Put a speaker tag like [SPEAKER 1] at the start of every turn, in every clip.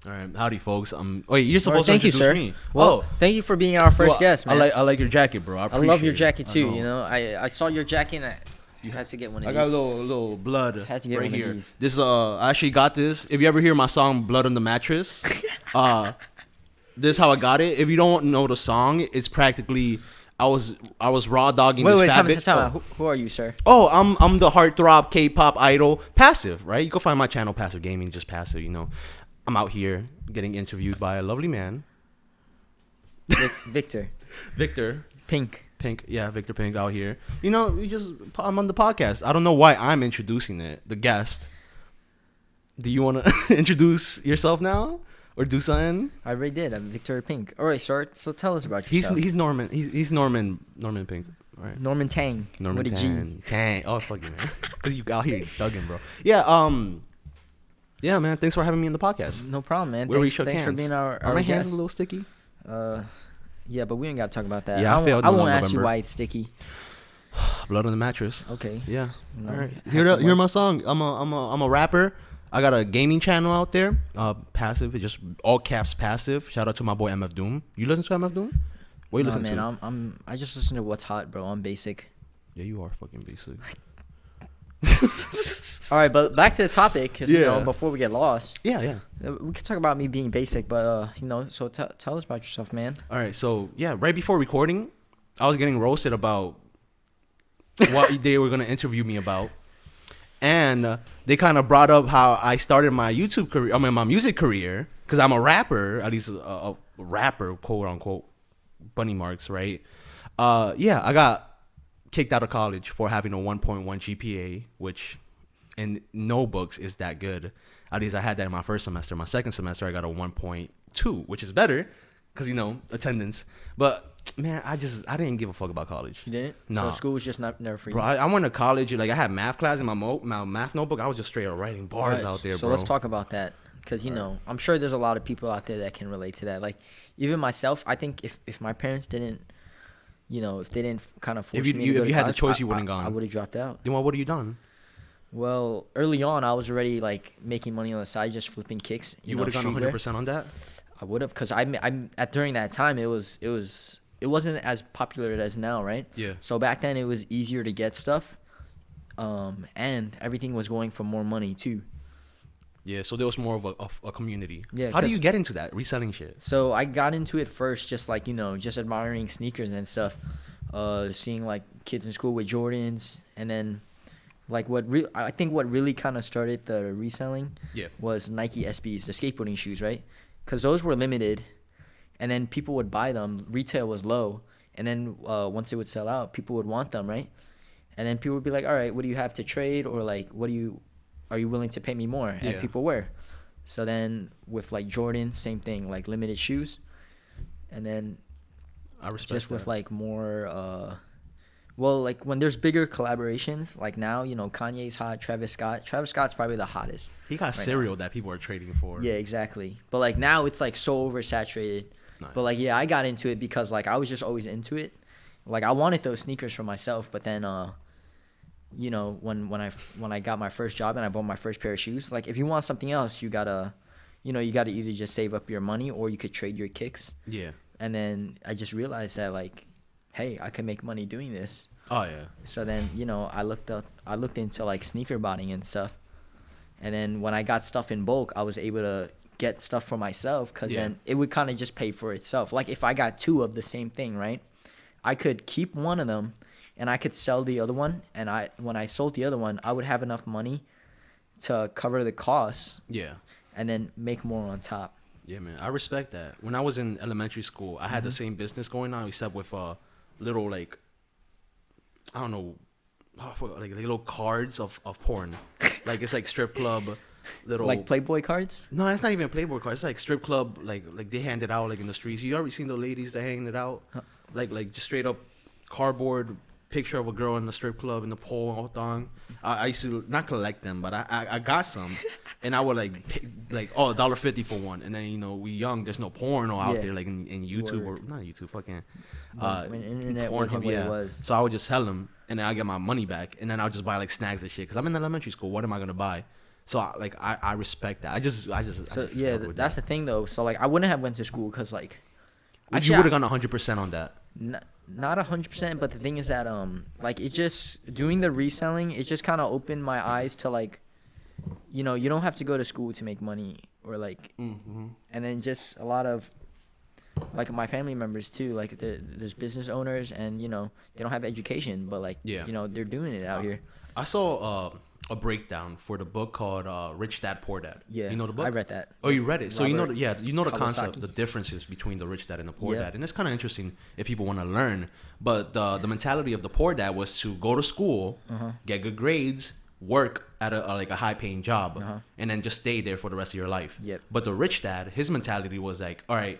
[SPEAKER 1] All right, howdy, folks. Wait, you're supposed to
[SPEAKER 2] Thank you,
[SPEAKER 1] introduce
[SPEAKER 2] sir.
[SPEAKER 1] me.
[SPEAKER 2] Well, thank you for being our first guest, man.
[SPEAKER 1] I like your jacket, bro. I
[SPEAKER 2] love your
[SPEAKER 1] appreciate it.
[SPEAKER 2] jacket
[SPEAKER 1] I
[SPEAKER 2] too.
[SPEAKER 1] know.
[SPEAKER 2] You know, I saw your jacket and you had to get one of
[SPEAKER 1] I
[SPEAKER 2] these.
[SPEAKER 1] got a little blood
[SPEAKER 2] Had to get
[SPEAKER 1] right
[SPEAKER 2] one of
[SPEAKER 1] here.
[SPEAKER 2] these.
[SPEAKER 1] This I actually got this. If you ever hear my song "Blood on the Mattress," this is how I got it. If you don't know the song, it's practically I was raw dogging this fat bitch.
[SPEAKER 2] Time out. Who are you, sir?
[SPEAKER 1] Oh, I'm the heartthrob K-pop idol, Passive, right? You can find my channel, Passive Gaming, just Passive. You know, I'm out here getting interviewed by a lovely man,
[SPEAKER 2] Victor.
[SPEAKER 1] Victor
[SPEAKER 2] Pink.
[SPEAKER 1] Yeah, Victor Pink out here. You know, I'm on the podcast. I don't know why I'm introducing it, the guest. Do you want to introduce yourself now or do something?
[SPEAKER 2] I already did. I'm Victor Pink. All right, sir. So tell us about yourself.
[SPEAKER 1] He's Norman. He's Norman Pink. All right.
[SPEAKER 2] Norman Tang.
[SPEAKER 1] Norman
[SPEAKER 2] with a G.
[SPEAKER 1] Tang. Oh, fuck you, man. Because you out here thugging, bro. Yeah. Yeah, man. Thanks for having me on the podcast.
[SPEAKER 2] No problem, man.
[SPEAKER 1] Where we
[SPEAKER 2] Thanks
[SPEAKER 1] shook
[SPEAKER 2] for
[SPEAKER 1] hands.
[SPEAKER 2] being our
[SPEAKER 1] Are my hands
[SPEAKER 2] guest.
[SPEAKER 1] a little sticky?
[SPEAKER 2] Yeah, but we ain't got to talk about that.
[SPEAKER 1] Yeah, I failed
[SPEAKER 2] I
[SPEAKER 1] in
[SPEAKER 2] won't ask you
[SPEAKER 1] November.
[SPEAKER 2] why it's sticky.
[SPEAKER 1] Blood on the mattress.
[SPEAKER 2] Okay.
[SPEAKER 1] Yeah.
[SPEAKER 2] No,
[SPEAKER 1] All right.
[SPEAKER 2] it has to
[SPEAKER 1] Hear
[SPEAKER 2] work.
[SPEAKER 1] my song. I'm a rapper. I got a gaming channel out there. Passive. It's just all caps Passive. Shout out to my boy MF Doom. You listen to MF Doom? What you
[SPEAKER 2] Nah,
[SPEAKER 1] listen
[SPEAKER 2] man,
[SPEAKER 1] to?
[SPEAKER 2] I just listen to what's hot, bro. I'm basic.
[SPEAKER 1] Yeah, you are fucking basic.
[SPEAKER 2] All right, but back to the topic, 'cause, you
[SPEAKER 1] Yeah.
[SPEAKER 2] know, before we get lost,
[SPEAKER 1] Yeah.
[SPEAKER 2] we could talk about me being basic, but you know, so tell us about yourself, man.
[SPEAKER 1] All right. So yeah, right before recording, I was getting roasted about what they were gonna interview me about, and they kind of brought up how I started my YouTube career. I mean, my music career, because I'm a rapper, at least a rapper, quote unquote, bunny marks, right? Yeah, I got kicked out of college for having a 1.1 GPA, which in no books is that good. At least I had that in my first semester. My second semester, I got a 1.2, which is better because, you know, attendance. But, man, I didn't give a fuck about college.
[SPEAKER 2] You didn't?
[SPEAKER 1] Nah.
[SPEAKER 2] So school was just never for you.
[SPEAKER 1] Bro, I went to college. Like, I had math class in my math notebook. I was just straight up writing bars
[SPEAKER 2] Alright,
[SPEAKER 1] out there,
[SPEAKER 2] so
[SPEAKER 1] bro.
[SPEAKER 2] let's talk about that, because you know, I'm sure there's a lot of people out there that can relate to that. Like, even myself, I think if my parents didn't, you know, if they didn't kind of force me to go
[SPEAKER 1] if
[SPEAKER 2] to
[SPEAKER 1] you had the
[SPEAKER 2] college,
[SPEAKER 1] choice, you wouldn't
[SPEAKER 2] I
[SPEAKER 1] gone.
[SPEAKER 2] would have dropped out.
[SPEAKER 1] Then what would have you done?
[SPEAKER 2] Well, early on, I was already like making money on the side, just flipping kicks.
[SPEAKER 1] You
[SPEAKER 2] know,
[SPEAKER 1] would have gone
[SPEAKER 2] streetwear.
[SPEAKER 1] 100% on that?
[SPEAKER 2] I would have, because I'm at during that time it wasn't as popular as now, right?
[SPEAKER 1] Yeah.
[SPEAKER 2] So back then it was easier to get stuff, and everything was going for more money too.
[SPEAKER 1] Yeah, so there was more of a community.
[SPEAKER 2] Yeah,
[SPEAKER 1] How do
[SPEAKER 2] 'cause-
[SPEAKER 1] you get into that, reselling shit?
[SPEAKER 2] So I got into it first, just like, you know, just admiring sneakers and stuff, seeing like kids in school with Jordans, and then like I think what really kind of started the reselling
[SPEAKER 1] Yeah.
[SPEAKER 2] was Nike SBs, the skateboarding shoes, right? Because those were limited, and then people would buy them. Retail was low, and then once it would sell out, people would want them, right? And then people would be like, all right, what do you have to trade, or like, are you willing to pay me more? And
[SPEAKER 1] Yeah.
[SPEAKER 2] people were. So then with like Jordan, same thing, like limited shoes, and then
[SPEAKER 1] I respect
[SPEAKER 2] just with
[SPEAKER 1] that.
[SPEAKER 2] like more well, like when there's bigger collaborations, like now, you know, Kanye's hot, Travis Scott's probably the hottest.
[SPEAKER 1] He got
[SPEAKER 2] right
[SPEAKER 1] cereal that people are trading for.
[SPEAKER 2] Yeah, exactly. But like now it's like so oversaturated.
[SPEAKER 1] Nice.
[SPEAKER 2] But like, yeah, I got into it because like I was just always into it. Like I wanted those sneakers for myself, but then you know, when I got my first job and I bought my first pair of shoes, like if you want something else, you gotta either just save up your money or you could trade your kicks.
[SPEAKER 1] Yeah.
[SPEAKER 2] And then I just realized that like, hey, I can make money doing this.
[SPEAKER 1] Oh, yeah.
[SPEAKER 2] So then, you know, I looked into like sneaker botting and stuff. And then when I got stuff in bulk, I was able to get stuff for myself, because
[SPEAKER 1] Yeah.
[SPEAKER 2] then it would kind of just pay for itself. Like if I got two of the same thing, right, I could keep one of them and I could sell the other one. And when I sold the other one, I would have enough money to cover the costs
[SPEAKER 1] Yeah.
[SPEAKER 2] and then make more on top.
[SPEAKER 1] Yeah, man. I respect that. When I was in elementary school, I had the same business going on, except with little, like, I don't know, like little cards of porn. Like, it's like strip club, little.
[SPEAKER 2] Like Playboy cards?
[SPEAKER 1] No, it's not even a Playboy card. It's like strip club, like they hand it out like in the streets. You ever seen the ladies that hang it out? Like just straight up cardboard picture of a girl in the strip club in the pole all thong. I used to not collect them, but I got some, and I would like pay, like $1.50 for one. And then, you know, we young, there's no porno out
[SPEAKER 2] Yeah.
[SPEAKER 1] there like in YouTube
[SPEAKER 2] Word.
[SPEAKER 1] or not YouTube, fucking
[SPEAKER 2] When internet
[SPEAKER 1] Pornhub,
[SPEAKER 2] wasn't what it was.
[SPEAKER 1] So I would just sell them, and then I get my money back, and then I'll just buy like snacks and shit. Cause I'm in elementary school. What am I gonna buy? So I respect that. I just
[SPEAKER 2] So
[SPEAKER 1] struggle with
[SPEAKER 2] that's
[SPEAKER 1] that.
[SPEAKER 2] the thing though. So like I wouldn't have went to school because like
[SPEAKER 1] You would have gone 100% on that.
[SPEAKER 2] not 100%, but the thing is that like it just doing the reselling, it just kind of opened my eyes to like, you know, you don't have to go to school to make money or like, and then just a lot of like my family members too, like there's business owners and you know they don't have education, but like
[SPEAKER 1] Yeah.
[SPEAKER 2] you know they're doing it out here.
[SPEAKER 1] I saw a breakdown for the book called Rich Dad Poor Dad.
[SPEAKER 2] Yeah,
[SPEAKER 1] You know the book?
[SPEAKER 2] I read that.
[SPEAKER 1] Oh, you read it. So you know,
[SPEAKER 2] Robert
[SPEAKER 1] you know the concept,
[SPEAKER 2] Kawasaki.
[SPEAKER 1] the differences between the rich dad and the poor
[SPEAKER 2] Yeah.
[SPEAKER 1] dad, and it's kind of interesting if people want to learn. But the mentality of the poor dad was to go to school, get good grades, work at a like a high paying job, and then just stay there for the rest of your life.
[SPEAKER 2] Yep.
[SPEAKER 1] But the rich dad, his mentality was like, all right,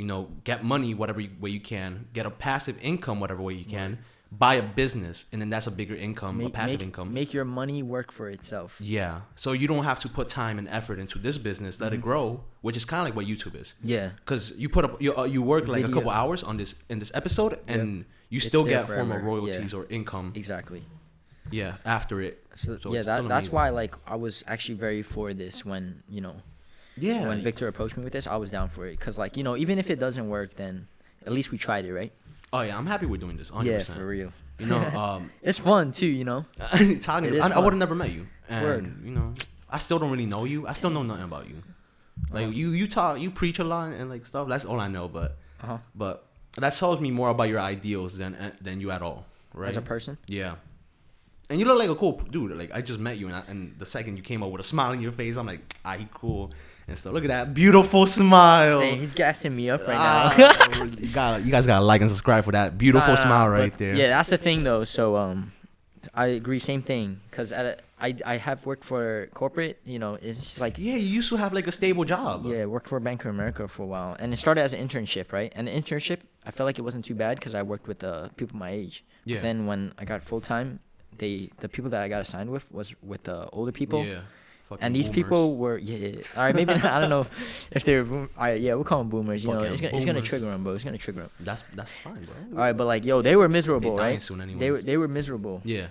[SPEAKER 1] you know, get money whatever way you can, get a passive income whatever way you can, buy a business, and then that's a bigger income, a passive income.
[SPEAKER 2] Make your money work for itself.
[SPEAKER 1] Yeah. So you don't have to put time and effort into this business, let it grow, which is kind of like what YouTube is.
[SPEAKER 2] Yeah.
[SPEAKER 1] Because you put up, you work like a couple
[SPEAKER 2] Video.
[SPEAKER 1] hours on this in this episode, and you still
[SPEAKER 2] there
[SPEAKER 1] get form of
[SPEAKER 2] forever.
[SPEAKER 1] royalties or income.
[SPEAKER 2] Exactly.
[SPEAKER 1] Yeah. After it.
[SPEAKER 2] So yeah,
[SPEAKER 1] it's still
[SPEAKER 2] that's
[SPEAKER 1] amazing.
[SPEAKER 2] why like I was actually very for this when you know
[SPEAKER 1] Yeah.
[SPEAKER 2] when Victor approached me with this, I was down for it because like you know even if it doesn't work, then at least we tried it, right?
[SPEAKER 1] Oh yeah, I'm happy we're doing this. 100%.
[SPEAKER 2] Yeah, for real.
[SPEAKER 1] You know,
[SPEAKER 2] It's fun too, you know.
[SPEAKER 1] talking.
[SPEAKER 2] It is
[SPEAKER 1] I
[SPEAKER 2] fun.
[SPEAKER 1] would have never met you, and
[SPEAKER 2] Word.
[SPEAKER 1] you know, I still don't really know you. I still know nothing about you. Like you talk, you preach a lot and like stuff. That's all I know. But that tells me more about your ideals than you at all, right?
[SPEAKER 2] As a person.
[SPEAKER 1] Yeah. And you look like a cool dude. Like I just met you, and the second you came up with a smile on your face, I'm like, he cool and stuff. Look at that beautiful smile.
[SPEAKER 2] Dang, he's gassing me up right now.
[SPEAKER 1] you guys gotta like and subscribe for that beautiful
[SPEAKER 2] Nah,
[SPEAKER 1] smile
[SPEAKER 2] but
[SPEAKER 1] right there.
[SPEAKER 2] Yeah, that's the thing though. So I agree, same thing. Cause I have worked for corporate. You know, it's just like
[SPEAKER 1] Yeah, you used to have like a stable job.
[SPEAKER 2] yeah, worked for Bank of America for a while, and it started as an internship, right? And the internship, I felt like it wasn't too bad because I worked with people my age.
[SPEAKER 1] Yeah.
[SPEAKER 2] But then when I got full time, the people that I got assigned with was with the older people.
[SPEAKER 1] Yeah. Fucking
[SPEAKER 2] And these
[SPEAKER 1] boomers.
[SPEAKER 2] people were all right. Maybe I don't know if they're we'll call them boomers. You know,
[SPEAKER 1] Fucking
[SPEAKER 2] it's gonna
[SPEAKER 1] boomers.
[SPEAKER 2] trigger them, bro. It's gonna trigger them.
[SPEAKER 1] That's fine, bro.
[SPEAKER 2] All right, but like they were miserable,
[SPEAKER 1] They dying
[SPEAKER 2] right?
[SPEAKER 1] soon anyways.
[SPEAKER 2] They were miserable,
[SPEAKER 1] Yeah.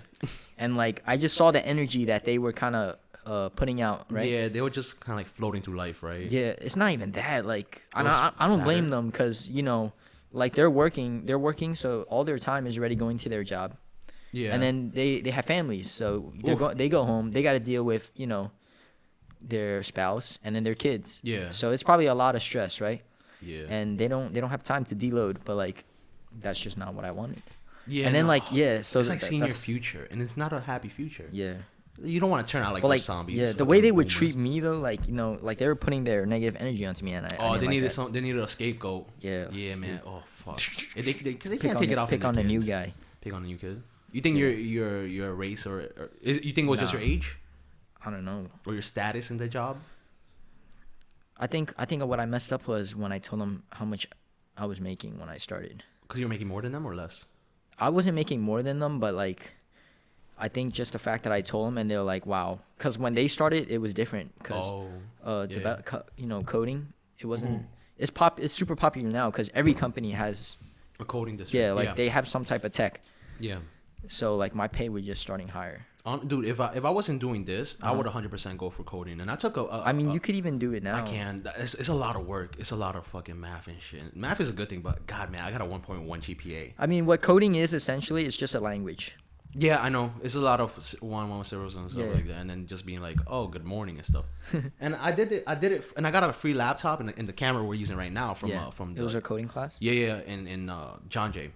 [SPEAKER 2] and like I just saw the energy that they were kind of putting out, right?
[SPEAKER 1] Yeah, they were just kind of like floating through life, right?
[SPEAKER 2] Yeah, it's not even that. Like
[SPEAKER 1] It was
[SPEAKER 2] I don't blame
[SPEAKER 1] sadder.
[SPEAKER 2] them because you know, like they're working, so all their time is already going to their job,
[SPEAKER 1] Yeah.
[SPEAKER 2] and then they have families, so
[SPEAKER 1] Oof.
[SPEAKER 2] they go home, they got to deal with you know their spouse and then their kids.
[SPEAKER 1] Yeah.
[SPEAKER 2] So it's probably a lot of stress, right?
[SPEAKER 1] Yeah.
[SPEAKER 2] And they don't have time to deload, but like that's just not what I wanted.
[SPEAKER 1] Yeah.
[SPEAKER 2] And then
[SPEAKER 1] no,
[SPEAKER 2] like yeah, so
[SPEAKER 1] it's like seeing your
[SPEAKER 2] that's-
[SPEAKER 1] future, and it's not a happy future.
[SPEAKER 2] yeah.
[SPEAKER 1] You don't want to turn out like
[SPEAKER 2] But
[SPEAKER 1] those
[SPEAKER 2] like
[SPEAKER 1] zombies.
[SPEAKER 2] yeah, the way they would
[SPEAKER 1] boomers.
[SPEAKER 2] treat me though, like you know, like they were putting their negative energy onto me, and I
[SPEAKER 1] Oh,
[SPEAKER 2] didn't
[SPEAKER 1] they
[SPEAKER 2] like
[SPEAKER 1] needed
[SPEAKER 2] that.
[SPEAKER 1] They needed a scapegoat.
[SPEAKER 2] Yeah.
[SPEAKER 1] Yeah, man. Oh fuck. Because they
[SPEAKER 2] Pick
[SPEAKER 1] can't
[SPEAKER 2] on
[SPEAKER 1] take
[SPEAKER 2] the,
[SPEAKER 1] it off.
[SPEAKER 2] pick on the new
[SPEAKER 1] kids.
[SPEAKER 2] guy.
[SPEAKER 1] Pick on the new kid. You think
[SPEAKER 2] Yeah.
[SPEAKER 1] your race or you think it was just
[SPEAKER 2] Nah.
[SPEAKER 1] your age
[SPEAKER 2] I don't know.
[SPEAKER 1] or your status in the job?
[SPEAKER 2] I think what I messed up was when I told them how much I was making when I started.
[SPEAKER 1] Because you're making more than them or less.
[SPEAKER 2] I wasn't making more than them, but like, I think just the fact that I told them and they were like, "Wow," because when they started, it was different. Because it's
[SPEAKER 1] yeah.
[SPEAKER 2] about coding. It wasn't. It's super popular now because every company has
[SPEAKER 1] A coding district.
[SPEAKER 2] yeah, they have some type of tech.
[SPEAKER 1] Yeah.
[SPEAKER 2] So like my pay was just starting higher.
[SPEAKER 1] Dude, if I wasn't doing this, I would 100% go for coding. And I took
[SPEAKER 2] I mean, you could even do it now.
[SPEAKER 1] I can. It's a lot of work. It's a lot of fucking math and shit. Math is a good thing, but God, man, I got a 1.1 GPA.
[SPEAKER 2] I mean, what coding is essentially, it's just a language.
[SPEAKER 1] Yeah, I know. It's a lot of one zeros and stuff
[SPEAKER 2] Yeah.
[SPEAKER 1] like that, and then just being like, "Oh, good morning" and stuff. And I did it, and I got a free laptop and the camera we're using right now from
[SPEAKER 2] It was a coding class.
[SPEAKER 1] yeah, in John Jay,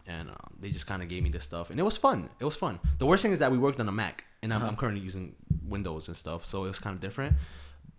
[SPEAKER 1] and they just kind of gave me this stuff, and it was fun. It was fun. The worst thing is that we worked on a Mac, and I'm currently using Windows and stuff, so it was kind of different.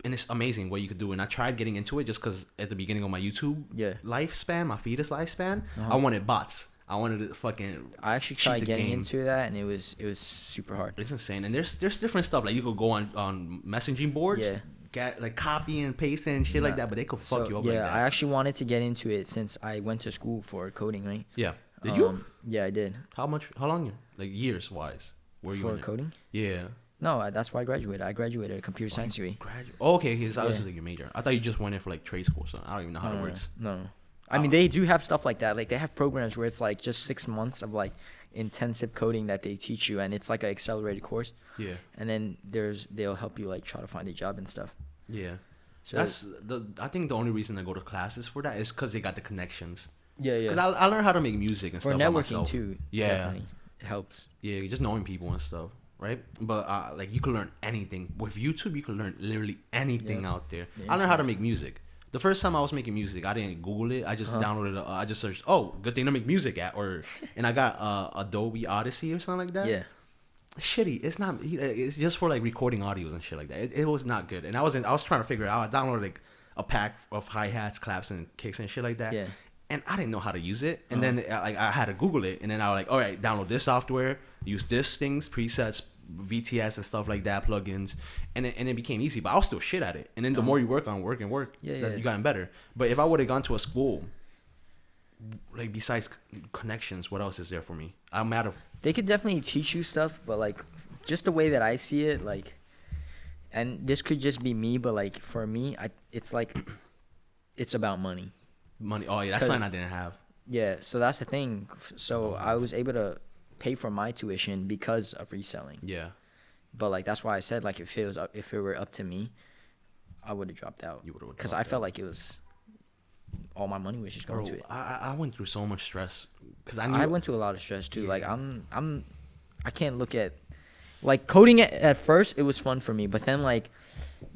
[SPEAKER 1] And it's amazing what you could do. And I tried getting into it just because at the beginning of my YouTube lifespan, my fetus lifespan, I wanted bots. I wanted to fucking.
[SPEAKER 2] I actually
[SPEAKER 1] cheat
[SPEAKER 2] tried
[SPEAKER 1] the
[SPEAKER 2] getting
[SPEAKER 1] game.
[SPEAKER 2] into that, and it was super hard.
[SPEAKER 1] It's insane, and there's different stuff like you could go on messaging boards,
[SPEAKER 2] Yeah.
[SPEAKER 1] get like copy and paste and shit like that, but they could fuck you up like that.
[SPEAKER 2] I actually wanted to get into it since I went to school for coding, right?
[SPEAKER 1] Yeah. Did you?
[SPEAKER 2] Yeah, I did.
[SPEAKER 1] How long? Like years wise? Were you
[SPEAKER 2] For
[SPEAKER 1] in it?
[SPEAKER 2] coding?
[SPEAKER 1] Yeah.
[SPEAKER 2] No, that's why I graduated. I graduated a computer science degree.
[SPEAKER 1] Oh, okay, because I was
[SPEAKER 2] Yeah.
[SPEAKER 1] like your major. I thought you just went in for like trade school, so I don't even know how it works.
[SPEAKER 2] No. I mean, they do have stuff like that. Like they have programs where it's like just 6 months of like intensive coding that they teach you, and it's like an accelerated course.
[SPEAKER 1] Yeah.
[SPEAKER 2] And then they'll help you like try to find a job and stuff.
[SPEAKER 1] Yeah.
[SPEAKER 2] So
[SPEAKER 1] I think the only reason I go to classes for that is because they got the connections.
[SPEAKER 2] yeah.
[SPEAKER 1] Because I learned how to make music and
[SPEAKER 2] For
[SPEAKER 1] stuff by
[SPEAKER 2] networking
[SPEAKER 1] myself.
[SPEAKER 2] too.
[SPEAKER 1] Yeah.
[SPEAKER 2] Definitely. It helps.
[SPEAKER 1] Yeah, just knowing people and stuff, right? But like you can learn anything with YouTube. You can learn literally anything out there.
[SPEAKER 2] Yeah,
[SPEAKER 1] I learned how to make music. The first time I was making music, I didn't Google it. I just downloaded. I just searched. Oh, good thing to make music at, and I got Adobe Odyssey or something like that.
[SPEAKER 2] Yeah.
[SPEAKER 1] Shitty. It's not. It's just for like recording audios and shit like that. It was not good. And I was trying to figure it out. I downloaded like a pack of hi hats, claps, and kicks and shit like that.
[SPEAKER 2] Yeah.
[SPEAKER 1] And I didn't know how to use it. And then like I had to Google it. And then I was like, all right, download this software, use this things, presets, VTS and stuff like that, plugins. And it became easy. But I was still shit at it. And then the more you work, you gotten better. But if I would have gone to a school, like besides connections, what else is there for me? I'm out of.
[SPEAKER 2] They could definitely teach you stuff, but like just the way that I see it, like, and this could just be me, but like for me, it's like it's about money.
[SPEAKER 1] Money. Oh yeah, that's something I didn't have.
[SPEAKER 2] Yeah, so that's the thing. So I was able to pay for my tuition because of reselling.
[SPEAKER 1] Yeah.
[SPEAKER 2] But like that's why I said like if it were up to me, I would have dropped out.
[SPEAKER 1] You would have.
[SPEAKER 2] Because I felt like it was all my money was just going to it.
[SPEAKER 1] I went through so much stress because
[SPEAKER 2] I went through a lot of stress too. Yeah. Like I can't look at like coding at first. It was fun for me, but then like,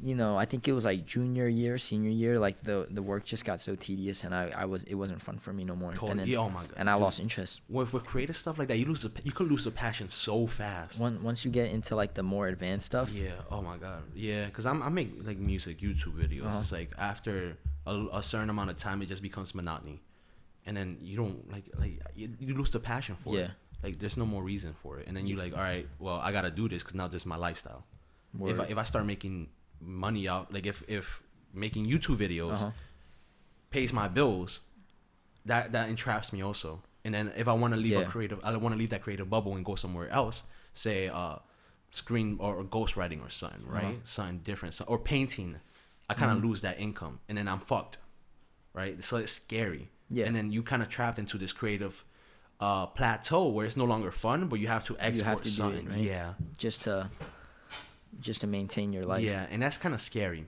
[SPEAKER 2] you know, I think it was like junior year, senior year. Like the work just got so tedious, and it wasn't fun for me no more.
[SPEAKER 1] Coding,
[SPEAKER 2] and then,
[SPEAKER 1] yeah, oh my god.
[SPEAKER 2] And I lost interest.
[SPEAKER 1] With creative stuff like that, you could lose the passion so fast.
[SPEAKER 2] Once you get into like the more advanced stuff.
[SPEAKER 1] Yeah. Oh my god. Yeah, because I make like music YouTube videos. It's like after a certain amount of time, it just becomes monotony, and then you don't like you lose the passion for it. Like there's no more reason for it, and then you're like, all right, well I gotta do this because now this is my lifestyle. Word. If I start making money out, like if making YouTube videos pays my bills, that entraps me also. And then if I want to leave I want to leave that creative bubble and go somewhere else, say screen or ghostwriting or something, right? Something different, or painting. I kind of lose that income, and then I'm fucked, right? So it's scary. Yeah. And then you kind of trapped into this creative plateau where it's no longer fun, but you have to export something. Right? Yeah.
[SPEAKER 2] Just to maintain your life.
[SPEAKER 1] Yeah, and that's kind of scary.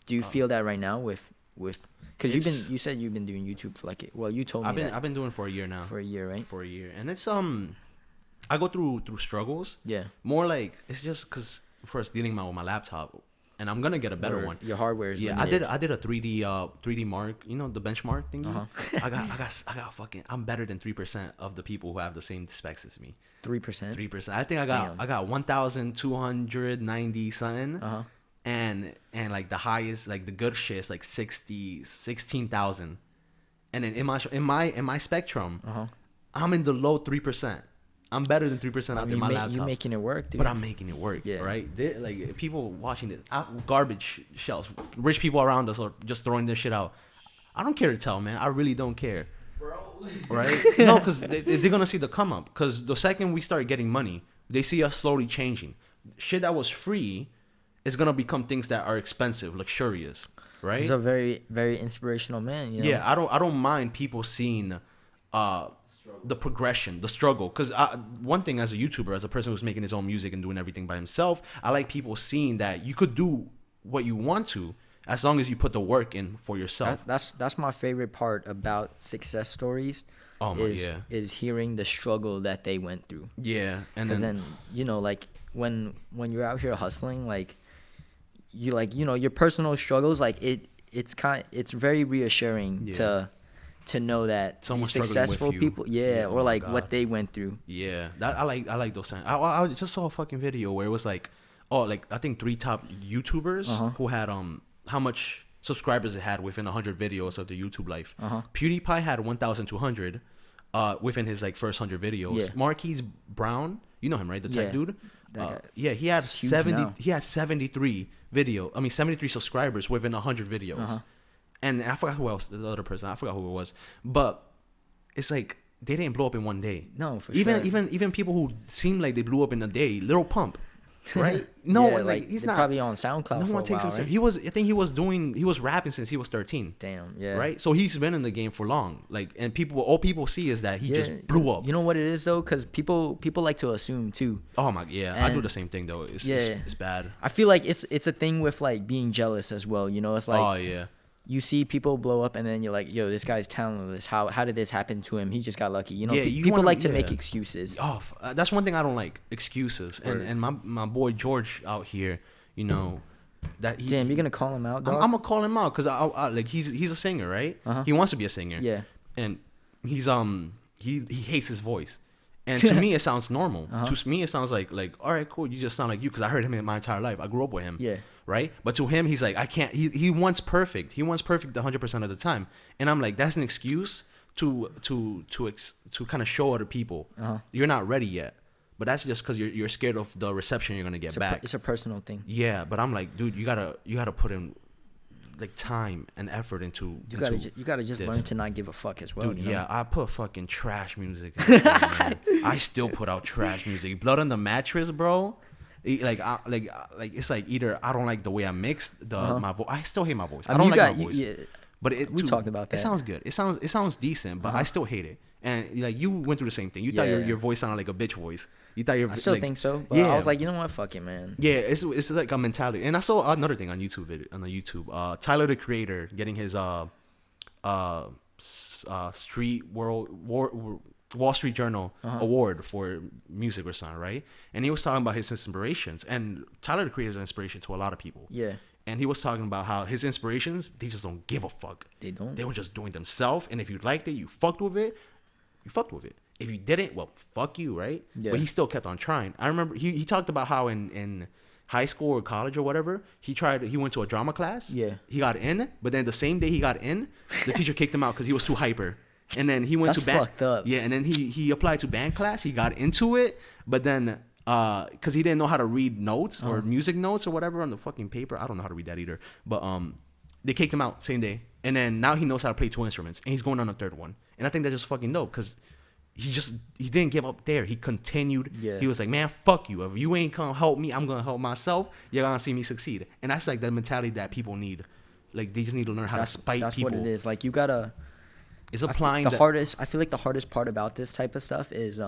[SPEAKER 2] Do you feel that right now with because you said you've been doing YouTube for like, well, you told me
[SPEAKER 1] I've been doing it for a year now.
[SPEAKER 2] For a year, right?
[SPEAKER 1] For a year, and it's I go through struggles.
[SPEAKER 2] Yeah.
[SPEAKER 1] More like it's just because first dealing with my laptop, and I'm gonna get a better one.
[SPEAKER 2] Your hardware is
[SPEAKER 1] limited. I did a 3D mark, you know, the benchmark thing. I got fucking. I'm better than 3% of the people who have the same specs as me.
[SPEAKER 2] 3%.
[SPEAKER 1] 3%. I think I got 1,290 something. And like the highest, like the good shit is like 16,000. And then in my spectrum, I'm in the low 3%. I'm better than 3% out in my laptop.
[SPEAKER 2] You're making it work, dude.
[SPEAKER 1] But I'm making it work, right? Like people watching this, garbage shells, rich people around us are just throwing this shit out. I don't care to tell, man. I really don't care. Bro. Right? No, because they're going to see the come up. Because the second we start getting money, they see us slowly changing. Shit that was free is going to become things that are expensive, luxurious, right?
[SPEAKER 2] He's a very, very inspirational man. You know?
[SPEAKER 1] Yeah, I don't mind people seeing the progression, the struggle. Because one thing as a YouTuber, as a person who's making his own music and doing everything by himself, I like people seeing that you could do what you want to as long as you put the work in for yourself.
[SPEAKER 2] That's my favorite part about success stories. Is hearing the struggle that they went through. Yeah, and then you know, like when you're out here hustling, like you like, you know, your personal struggles, like it's very reassuring to know that
[SPEAKER 1] someone
[SPEAKER 2] successful people, or like what they went through.
[SPEAKER 1] Yeah, I like those things. I just saw a fucking video where it was like, I think 3 top YouTubers who had how much subscribers it had within 100 videos of their YouTube life. PewDiePie had 1,200 within his like first 100 videos. Yeah. Marquise Brown, you know him, right? The tech dude. He had 70. He had 73 subscribers within 100 videos. And I forgot who else, the other person. I forgot who it was. But it's like they didn't blow up in one day.
[SPEAKER 2] No, for
[SPEAKER 1] sure.
[SPEAKER 2] Even
[SPEAKER 1] people who seem like they blew up in a day. Lil Pump. right? No,
[SPEAKER 2] Yeah,
[SPEAKER 1] like he's
[SPEAKER 2] they're
[SPEAKER 1] not.
[SPEAKER 2] probably on SoundCloud
[SPEAKER 1] No
[SPEAKER 2] for
[SPEAKER 1] one
[SPEAKER 2] a
[SPEAKER 1] takes him
[SPEAKER 2] while,
[SPEAKER 1] serious.
[SPEAKER 2] right?
[SPEAKER 1] I think he was rapping since he was 13.
[SPEAKER 2] Damn, yeah.
[SPEAKER 1] Right, so he's been in the game for long. Like, and all people see is that he just blew up.
[SPEAKER 2] You know what it is though, because people like to assume too.
[SPEAKER 1] Oh my, yeah, I do the same thing though. It's bad.
[SPEAKER 2] I feel like it's a thing with like being jealous as well. You know, it's like,
[SPEAKER 1] Oh yeah,
[SPEAKER 2] you see people blow up, and then you're like, yo, this guy's talentless. How did this happen to him? He just got lucky. You know, people like to make excuses.
[SPEAKER 1] Oh, that's one thing I don't like, excuses. And my boy George out here, you know, that
[SPEAKER 2] Damn, you're gonna call him out, dog?
[SPEAKER 1] I'm gonna call him out because I like he's a singer, right? He wants to be a singer.
[SPEAKER 2] Yeah.
[SPEAKER 1] And he's he hates his voice. And to me, it sounds normal. To me, it sounds like all right, cool. You just sound like you, because I heard him in my entire life. I grew up with him.
[SPEAKER 2] Yeah.
[SPEAKER 1] Right. But to him, he's like, I can't. He wants perfect. He wants perfect 100% of the time. And I'm like, that's an excuse to kind of show other people you're not ready yet. But that's just because you're scared of the reception you're gonna get back.
[SPEAKER 2] It's a personal thing.
[SPEAKER 1] Yeah. But I'm like, dude, you gotta put in like time and effort into.
[SPEAKER 2] You gotta just learn to not give a fuck as well.
[SPEAKER 1] Dude,
[SPEAKER 2] you know?
[SPEAKER 1] yeah, I put fucking trash music. Man. I still put out trash music. Blood on the Mattress, bro. Like it's like either I don't like the way I mixed my voice. I still hate my voice. I don't like my voice. But we
[SPEAKER 2] talked about that.
[SPEAKER 1] It sounds good. It sounds decent, but I still hate it. And like you went through the same thing. You thought your voice sounded like a bitch voice. You thought
[SPEAKER 2] I still think so. But I was like, you know what? Fuck it, man.
[SPEAKER 1] Yeah, it's like a mentality. And I saw another thing on YouTube. Tyler the Creator getting his Wall Street Journal award for music or something, right? And he was talking about his inspirations. And Tyler the Creator is an inspiration to a lot of people.
[SPEAKER 2] Yeah.
[SPEAKER 1] And he was talking about how his inspirations, they just don't give a fuck.
[SPEAKER 2] They don't.
[SPEAKER 1] They were just doing themselves. And if you liked it, you fucked with it. You fucked with it. If you didn't, well, fuck you, right? Yeah. But he still kept on trying. I remember he talked about how in high school or college or whatever, he went to a drama class.
[SPEAKER 2] Yeah.
[SPEAKER 1] He got in, but then the same day he got in, the teacher kicked him out because he was too hyper. And then he went to band.
[SPEAKER 2] Fucked up.
[SPEAKER 1] Yeah, and then he applied to band class. He got into it, but then because he didn't know how to read notes or music notes or whatever on the fucking paper. I don't know how to read that either. But they kicked him out same day. And then now he knows how to play 2 instruments, and he's going on a third one. And I think that's just fucking dope because he didn't give up there. He continued. Yeah. He was like, man, fuck you. If you ain't gonna help me, I'm gonna help myself. You're gonna see me succeed. And that's like the mentality that people need. Like they just need to learn how to spite people. That's
[SPEAKER 2] what it is. Like you gotta.
[SPEAKER 1] It's applying
[SPEAKER 2] I feel like the hardest part about this type of stuff is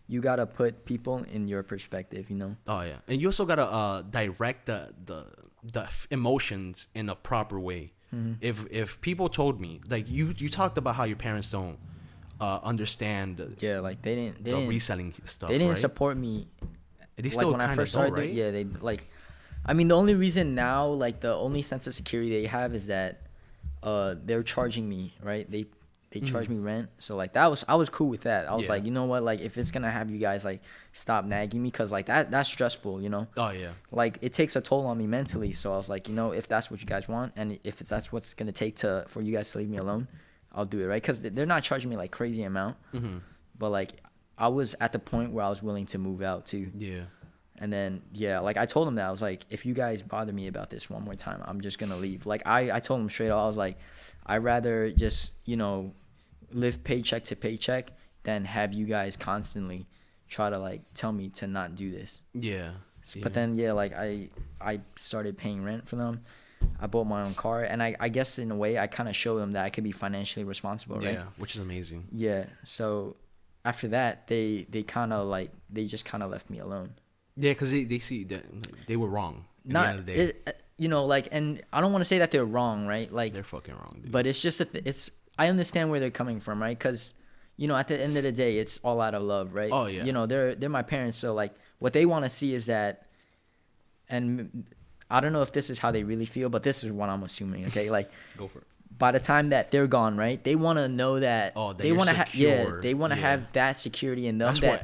[SPEAKER 2] you gotta put people in your perspective. You know.
[SPEAKER 1] Oh yeah, and you also gotta direct the emotions in a proper way. Mm-hmm. If people told me, like you talked about how your parents don't understand.
[SPEAKER 2] Yeah, like they didn't
[SPEAKER 1] reselling stuff.
[SPEAKER 2] They didn't
[SPEAKER 1] right?
[SPEAKER 2] support me.
[SPEAKER 1] They still
[SPEAKER 2] when I first started, right? Yeah, they like. I mean, the only reason now, like the only sense of security they have is that they're charging me, right? They charge me rent, so like I was cool with that. I was like, you know what, like if it's gonna have you guys like stop nagging me, cause like that's stressful, you know.
[SPEAKER 1] Oh yeah.
[SPEAKER 2] Like it takes a toll on me mentally, so I was like, you know, if that's what you guys want, and if that's what's gonna take for you guys to leave me alone, I'll do it, right? Cause they're not charging me like crazy amount, but like I was at the point where I was willing to move out too.
[SPEAKER 1] Yeah.
[SPEAKER 2] And then like I told them that I was like, if you guys bother me about this one more time, I'm just gonna leave. Like I told them straight up, I was like, I'd rather just, you know, live paycheck to paycheck than have you guys constantly try to like tell me to not do this.
[SPEAKER 1] Yeah.
[SPEAKER 2] But then like I started paying rent for them. I bought my own car, and I guess in a way I kind of showed them that I could be financially responsible, right?
[SPEAKER 1] Yeah, which is amazing.
[SPEAKER 2] Yeah. So after that, they just kind of left me alone.
[SPEAKER 1] Yeah, because they see that they were wrong. At the end of the day.
[SPEAKER 2] You know, like, and I don't want to say that they're wrong, right? Like
[SPEAKER 1] they're fucking wrong, dude.
[SPEAKER 2] But it's just I understand where they're coming from, right? Because, you know, at the end of the day, it's all out of love, right?
[SPEAKER 1] Oh yeah.
[SPEAKER 2] You know, they're my parents, so like what they want to see is that, and I don't know if this is how they really feel, but this is what I'm assuming. Okay, like
[SPEAKER 1] go for it.
[SPEAKER 2] By the time that they're gone, right? They want to know that
[SPEAKER 1] they want to have
[SPEAKER 2] they want to have that security in them that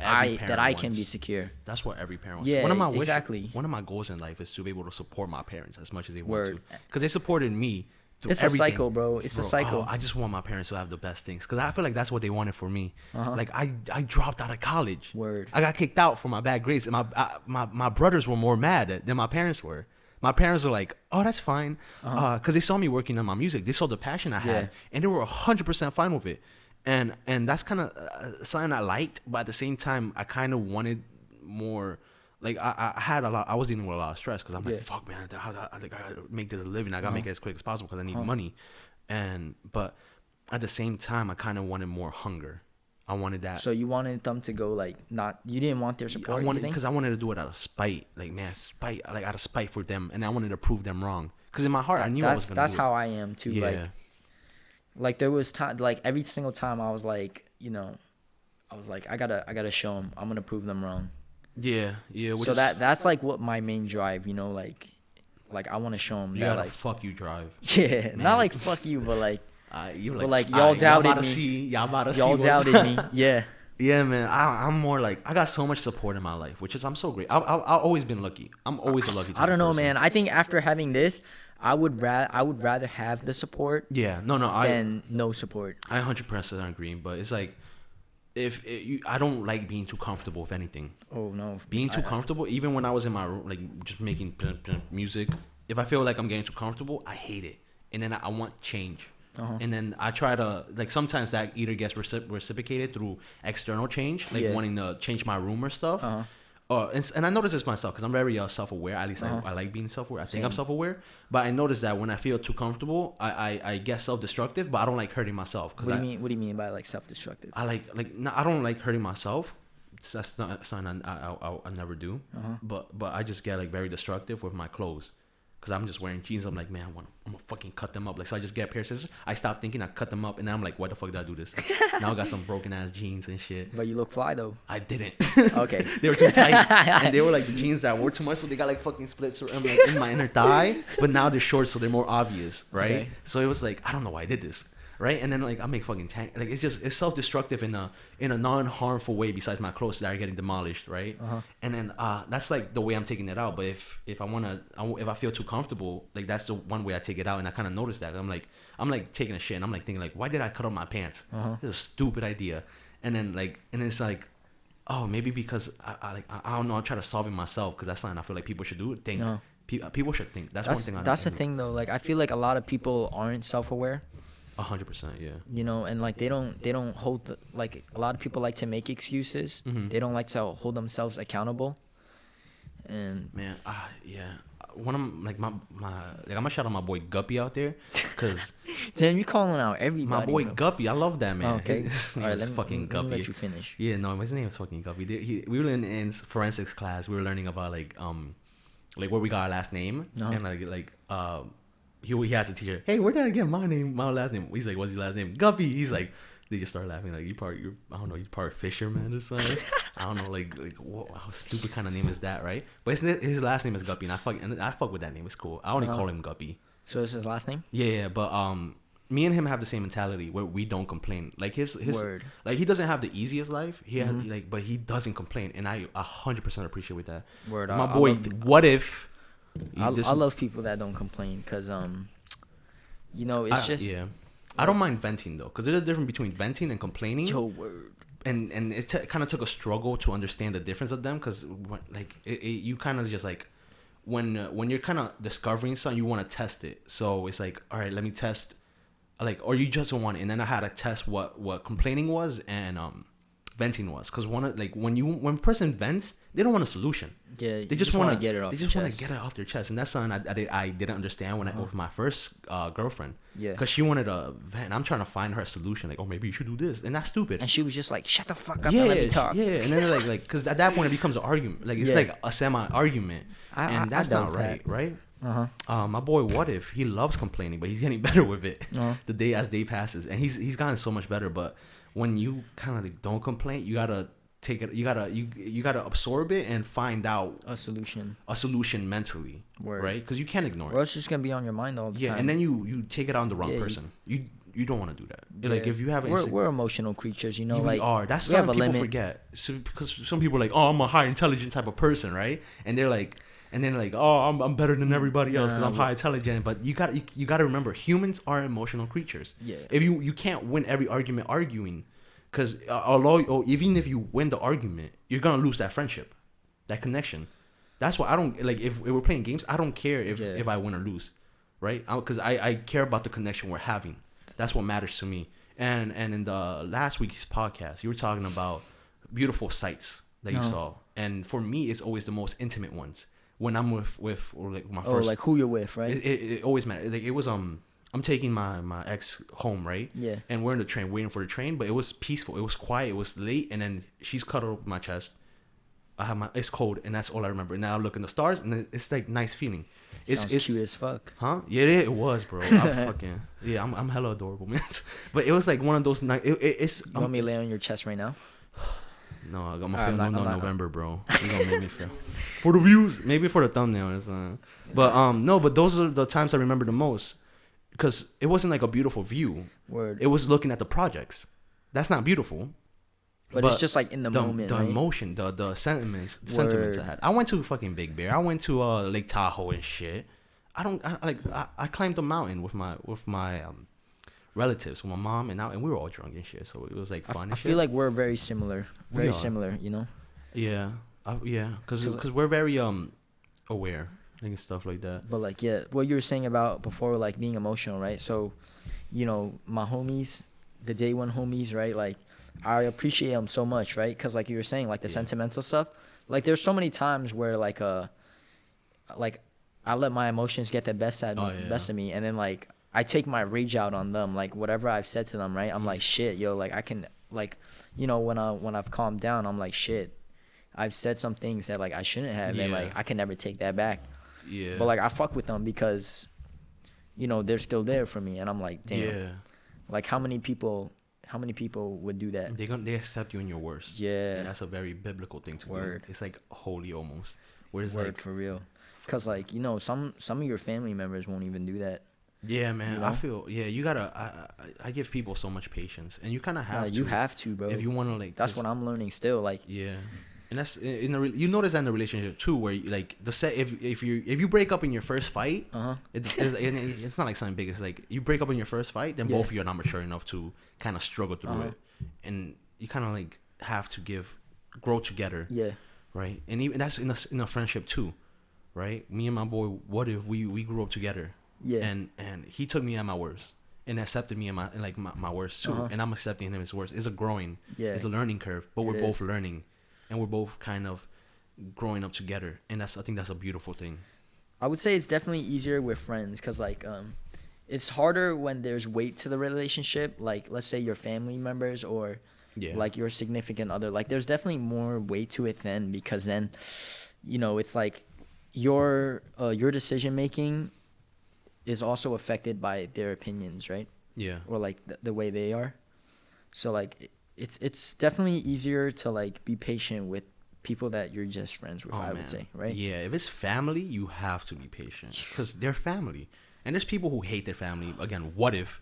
[SPEAKER 2] I can be secure.
[SPEAKER 1] That's what every parent wants.
[SPEAKER 2] Yeah,
[SPEAKER 1] one of my
[SPEAKER 2] exactly.
[SPEAKER 1] One of my goals in life is to be able to support my parents as much as they want to, because they supported me.
[SPEAKER 2] It's everything. A cycle, bro. It's a cycle.
[SPEAKER 1] I just want my parents to have the best things, because I feel like that's what they wanted for me. Like I dropped out of college.
[SPEAKER 2] Word.
[SPEAKER 1] I got kicked out for my bad grades, and my brothers were more mad than my parents were. My parents were like, "Oh, that's fine," because they saw me working on my music. They saw the passion I had, and they were 100% fine with it. And that's kind of something I liked, but at the same time, I kind of wanted more like I had a lot. I was dealing with a lot of stress because I'm like,
[SPEAKER 2] Yeah.
[SPEAKER 1] fuck, man, I gotta make this a living. I gotta
[SPEAKER 2] Uh-huh.
[SPEAKER 1] make it as quick as possible because I need
[SPEAKER 2] Uh-huh.
[SPEAKER 1] money. But at the same time, I kind of wanted more hunger. I wanted that.
[SPEAKER 2] So you wanted them to go like not. You didn't want their support.
[SPEAKER 1] I wanted
[SPEAKER 2] you think?
[SPEAKER 1] because I wanted to do it out of spite, like man, spite, like out of spite for them, and I wanted to prove them wrong. Because in my heart, I knew I was gonna.
[SPEAKER 2] That's
[SPEAKER 1] do
[SPEAKER 2] how
[SPEAKER 1] it.
[SPEAKER 2] I am too.
[SPEAKER 1] Yeah.
[SPEAKER 2] Like there was time, like every single time I was like, I was like, I gotta show them. I'm gonna prove them wrong.
[SPEAKER 1] Yeah.
[SPEAKER 2] So that's like what my main drive, like I want to show them
[SPEAKER 1] you
[SPEAKER 2] that
[SPEAKER 1] gotta
[SPEAKER 2] like
[SPEAKER 1] fuck you drive.
[SPEAKER 2] yeah,
[SPEAKER 1] Man.
[SPEAKER 2] not like fuck you, but like
[SPEAKER 1] You
[SPEAKER 2] but like y'all doubted me.
[SPEAKER 1] Y'all about to see.
[SPEAKER 2] Y'all
[SPEAKER 1] what's
[SPEAKER 2] doubted me. Yeah.
[SPEAKER 1] Yeah, man. I'm more like I got so much support in my life, which is I'm so great. I've always been lucky. I'm always a lucky. Type
[SPEAKER 2] I don't know,
[SPEAKER 1] person.
[SPEAKER 2] man. I think after having this, I would rather have the support
[SPEAKER 1] Yeah, no,
[SPEAKER 2] than no support.
[SPEAKER 1] I 100% agree. But it's like I don't like being too comfortable with anything.
[SPEAKER 2] Oh no,
[SPEAKER 1] Being too comfortable, even when I was in my room, like just making music. If I feel like I'm getting too comfortable, I hate it, and then I want change.
[SPEAKER 2] Uh-huh.
[SPEAKER 1] And then I try to like sometimes that either gets reciprocated through external change, like
[SPEAKER 2] Yeah.
[SPEAKER 1] wanting to change my room or stuff.
[SPEAKER 2] Uh-huh.
[SPEAKER 1] And I notice this myself because I'm very self-aware. At least I like being self-aware. I think I'm self-aware, but I notice that when I feel too comfortable, I get self-destructive. But I don't like hurting myself.
[SPEAKER 2] What do you mean? What do you mean by like self-destructive?
[SPEAKER 1] I don't like hurting myself. That's not something I never do. But I just get like very destructive with my clothes. Cause I'm just wearing jeans. I'm like, man, I'm gonna fucking cut them up. Like, so I just get a pair of scissors. I stop thinking, I cut them up, and then I'm like, why the fuck did I do this? Now I got some broken ass jeans and shit.
[SPEAKER 2] But you look fly though.
[SPEAKER 1] I didn't.
[SPEAKER 2] Okay.
[SPEAKER 1] They were too tight, and they were like the jeans that wore too much, so they got like fucking splits like, in my inner thigh. But now they're short, so they're more obvious, right?
[SPEAKER 2] Okay.
[SPEAKER 1] So it was like, I don't know why I did this, right? And then like I make fucking like it's self-destructive in a non-harmful way besides my clothes that are getting demolished, right? And then that's like the way I'm taking it out. But if I feel too comfortable, like that's the one way I take it out, and I kind of notice that I'm like taking a shit, and I'm like thinking like, why did I cut up my pants? This is a stupid idea. And then it's like, oh, maybe because I don't know, I'm trying to solve it myself because that's something I feel like people should do. People should think. That's one thing.
[SPEAKER 2] That's the thing though. Like I feel like a lot of people aren't self-aware.
[SPEAKER 1] 100%, yeah.
[SPEAKER 2] And like they don't hold like a lot of people like to make excuses. They don't like to hold themselves accountable. And
[SPEAKER 1] man, yeah. One of like my like I'm gonna shout out my boy Guppy out there, cause
[SPEAKER 2] damn, you calling out everybody.
[SPEAKER 1] my boy
[SPEAKER 2] bro.
[SPEAKER 1] Guppy, I love that man.
[SPEAKER 2] Oh, okay.
[SPEAKER 1] His name
[SPEAKER 2] All right,
[SPEAKER 1] is fucking Guppy.
[SPEAKER 2] Let me let you finish.
[SPEAKER 1] Yeah, no, his name is fucking Guppy. We were in forensics class. We were learning about like where we got our last name, and he has a teacher. Hey, where did I get my last name? He's like, what's your last name? Guppy. He's like, they just start laughing like you part fisherman or something. I don't know, like what how stupid kind of name is that, right? But his last name is Guppy, and I fuck with that name. It's cool. I only call him Guppy.
[SPEAKER 2] So this is his last name?
[SPEAKER 1] Yeah, but me and him have the same mentality where we don't complain. Like his
[SPEAKER 2] Word.
[SPEAKER 1] Like he doesn't have the easiest life. He has but he doesn't complain, and I 100% appreciate that.
[SPEAKER 2] Word.
[SPEAKER 1] My boy, what if?
[SPEAKER 2] I love people that don't complain because it's just
[SPEAKER 1] yeah. I don't mind venting though, because there's a difference between venting and complaining.
[SPEAKER 2] Yo, word.
[SPEAKER 1] And it kind of took a struggle to understand the difference of them, because like you kind of just like when you're kind of discovering something, you want to test it. So it's like, all right, let me test, like, or you just don't want it. And then I had to test what complaining was and venting was, because when a person vents, they don't want a solution.
[SPEAKER 2] Yeah,
[SPEAKER 1] they just want to
[SPEAKER 2] get it off.
[SPEAKER 1] They just want to get it off their chest, and that's something I didn't understand when I with my first girlfriend.
[SPEAKER 2] Yeah,
[SPEAKER 1] because she wanted a vent. I'm trying to find her a solution, like, oh, maybe you should do this, and that's stupid.
[SPEAKER 2] And she was just like, shut the fuck up and let me talk.
[SPEAKER 1] Yeah, and then like because at that point it becomes an argument. Like it's like a semi-argument, and that's not right, right? My boy, what if he loves complaining, but he's getting better with it the day passes, and he's gotten so much better. But when you kind of like don't complain, you gotta take it. You gotta absorb it and find out
[SPEAKER 2] a solution
[SPEAKER 1] mentally,
[SPEAKER 2] Word.
[SPEAKER 1] right? Because you can't ignore it.
[SPEAKER 2] Or it's just gonna be on your mind all the time.
[SPEAKER 1] Yeah, and then you take it on the wrong person. You don't want to do that. Yeah. Like if you have,
[SPEAKER 2] we're emotional creatures,
[SPEAKER 1] we
[SPEAKER 2] like
[SPEAKER 1] are. That's something people forget. So because some people are like, oh, I'm a high intelligent type of person, right? And they're like. And then like, oh, I'm better than everybody else because I'm high intelligent. But you got to remember, humans are emotional creatures.
[SPEAKER 2] Yeah.
[SPEAKER 1] If you can't win every argument arguing, because even if you win the argument, you're gonna lose that friendship, that connection. That's why I don't like if we're playing games. I don't care if I win or lose, right? Because I care about the connection we're having. That's what matters to me. And in the last week's podcast, you were talking about beautiful sights that you saw. and for me, it's always the most intimate ones when I'm with or like my
[SPEAKER 2] Oh,
[SPEAKER 1] first.
[SPEAKER 2] like who you're with, right?
[SPEAKER 1] It always matters. Like it was I'm taking my ex home, right?
[SPEAKER 2] Yeah.
[SPEAKER 1] And we're in the train waiting for the train, but it was peaceful. It was quiet. It was late, and then she's cuddled up my chest. It's cold, and that's all I remember. And now I look in the stars, and it's like nice feeling.
[SPEAKER 2] Sounds cute as fuck.
[SPEAKER 1] Huh? Yeah, it was, bro. I'm hella adorable, man. But it was like one of those nights. It's.
[SPEAKER 2] You want me to lay on your chest right now?
[SPEAKER 1] No, I got my
[SPEAKER 2] Alright,
[SPEAKER 1] feeling
[SPEAKER 2] I'm not-
[SPEAKER 1] November, bro. You gonna make me feel for the views, maybe for the thumbnail. But no, but those are the times I remember the most, because it wasn't like a beautiful view.
[SPEAKER 2] Word.
[SPEAKER 1] It was looking at the projects. That's not beautiful.
[SPEAKER 2] But it's just like in the moment,
[SPEAKER 1] the
[SPEAKER 2] right?
[SPEAKER 1] emotion, the sentiments I had. I went to fucking Big Bear. I went to Lake Tahoe and shit. I climbed a mountain with my relatives, with my mom, and we were all drunk and shit. So it was like fun.
[SPEAKER 2] I feel like we're very similar. Very similar, you know.
[SPEAKER 1] Yeah, because we're very aware and stuff like that.
[SPEAKER 2] But like, yeah, what you were saying about before, like being emotional, right? So, you know, my homies, the day one homies, right? Like, I appreciate them so much, right? Because like you were saying, like the sentimental stuff. Like, there's so many times where like I let my emotions get the best of me, and then like I take my rage out on them, like whatever I've said to them, right? I'm like, shit, yo, like I can, like, you know, when I've calmed down, I'm like, shit, I've said some things that like I shouldn't have, and like I can never take that back.
[SPEAKER 1] Yeah.
[SPEAKER 2] But like I fuck with them because, you know, they're still there for me, and I'm like, damn.
[SPEAKER 1] Yeah.
[SPEAKER 2] Like how many people would do that?
[SPEAKER 1] They accept you in your worst.
[SPEAKER 2] Yeah.
[SPEAKER 1] And that's a very biblical thing to do. It's like holy almost. Whereas
[SPEAKER 2] Word, for real. Cause like, you know, some of your family members won't even do that.
[SPEAKER 1] Yeah, man.
[SPEAKER 2] You know?
[SPEAKER 1] I feel you gotta. I give people so much patience, and you kind of have to.
[SPEAKER 2] You have to, bro.
[SPEAKER 1] If you want to like.
[SPEAKER 2] That's what I'm learning still. Like.
[SPEAKER 1] Yeah. And that's you notice that in a relationship too, where you, like if you break up in your first fight, it's not like something big. It's like you break up in your first fight, then both of you are not mature enough to kind of struggle through it, and you kind of like have to grow together.
[SPEAKER 2] Yeah.
[SPEAKER 1] Right, and even that's in a friendship too, right? Me and my boy, what if we grew up together?
[SPEAKER 2] Yeah.
[SPEAKER 1] And he took me at my worst and accepted me in my worst too, and I'm accepting him as worst. It's a growing, it's a learning curve, but we're both learning. And we're both kind of growing up together, and I think that's a beautiful thing.
[SPEAKER 2] I would say it's definitely easier with friends, because like it's harder when there's weight to the relationship. Like let's say your family members or like your significant other. Like there's definitely more weight to it then, because then, you know, it's like your decision making is also affected by their opinions, right?
[SPEAKER 1] Yeah.
[SPEAKER 2] Or like the way they are. So like. It's definitely easier to like be patient with people that you're just friends with. I would say, right?
[SPEAKER 1] Yeah, if it's family, you have to be patient because they're family, and there's people who hate their family. Again, what if?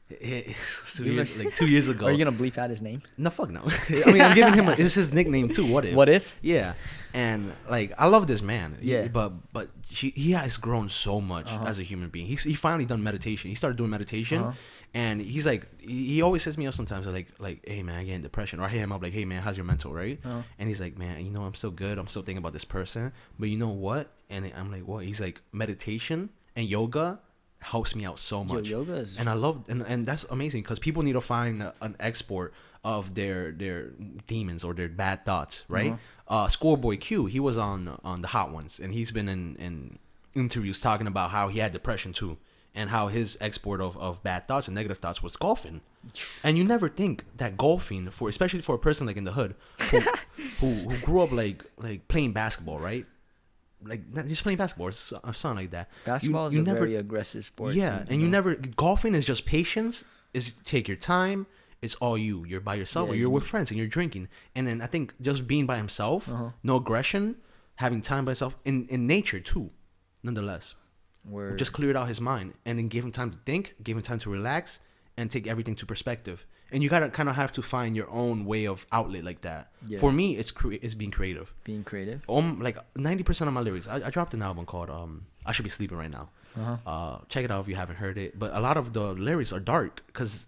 [SPEAKER 1] 2 years ago.
[SPEAKER 2] Are you gonna bleep out his name?
[SPEAKER 1] No, fuck no. I mean, I'm giving him it's his nickname too. What if?
[SPEAKER 2] What if?
[SPEAKER 1] Yeah, and like I love this man.
[SPEAKER 2] Yeah.
[SPEAKER 1] But he has grown so much as a human being. He finally done meditation. He started doing meditation. And he's like, he always hits me up sometimes like, hey man, I get in depression. Or I hit him up like, hey man, how's your mental, right? And he's like, man, you know, I'm still good. I'm still thinking about this person. But you know what? And I'm like, what? He's like, meditation and yoga helps me out so much.
[SPEAKER 2] Yoga is...
[SPEAKER 1] And I love, and that's amazing because people need to find an export of their demons or their bad thoughts, right? Schoolboy Q, he was on the Hot Ones, and he's been in interviews talking about how he had depression too. And how his export of bad thoughts and negative thoughts was golfing. And you never think that golfing, especially for a person like in the hood, who grew up like playing basketball, right? Like not just playing basketball or something like that.
[SPEAKER 2] Basketball is a very aggressive sport.
[SPEAKER 1] Yeah, and you never, golfing is just patience, is take your time, it's all you. You're by yourself or you're with friends and you're drinking. And then I think just being by himself, no aggression, having time by himself, in nature too, nonetheless.
[SPEAKER 2] Word.
[SPEAKER 1] Just cleared out his mind and then gave him time to think, gave him time to relax and take everything to perspective. And you gotta kind of have to find your own way of outlet like that. Yeah. For me, it's being creative.
[SPEAKER 2] Being creative.
[SPEAKER 1] Like 90% of my lyrics, I dropped an album called I Should Be Sleeping Right Now. Check it out if you haven't heard it. But a lot of the lyrics are dark because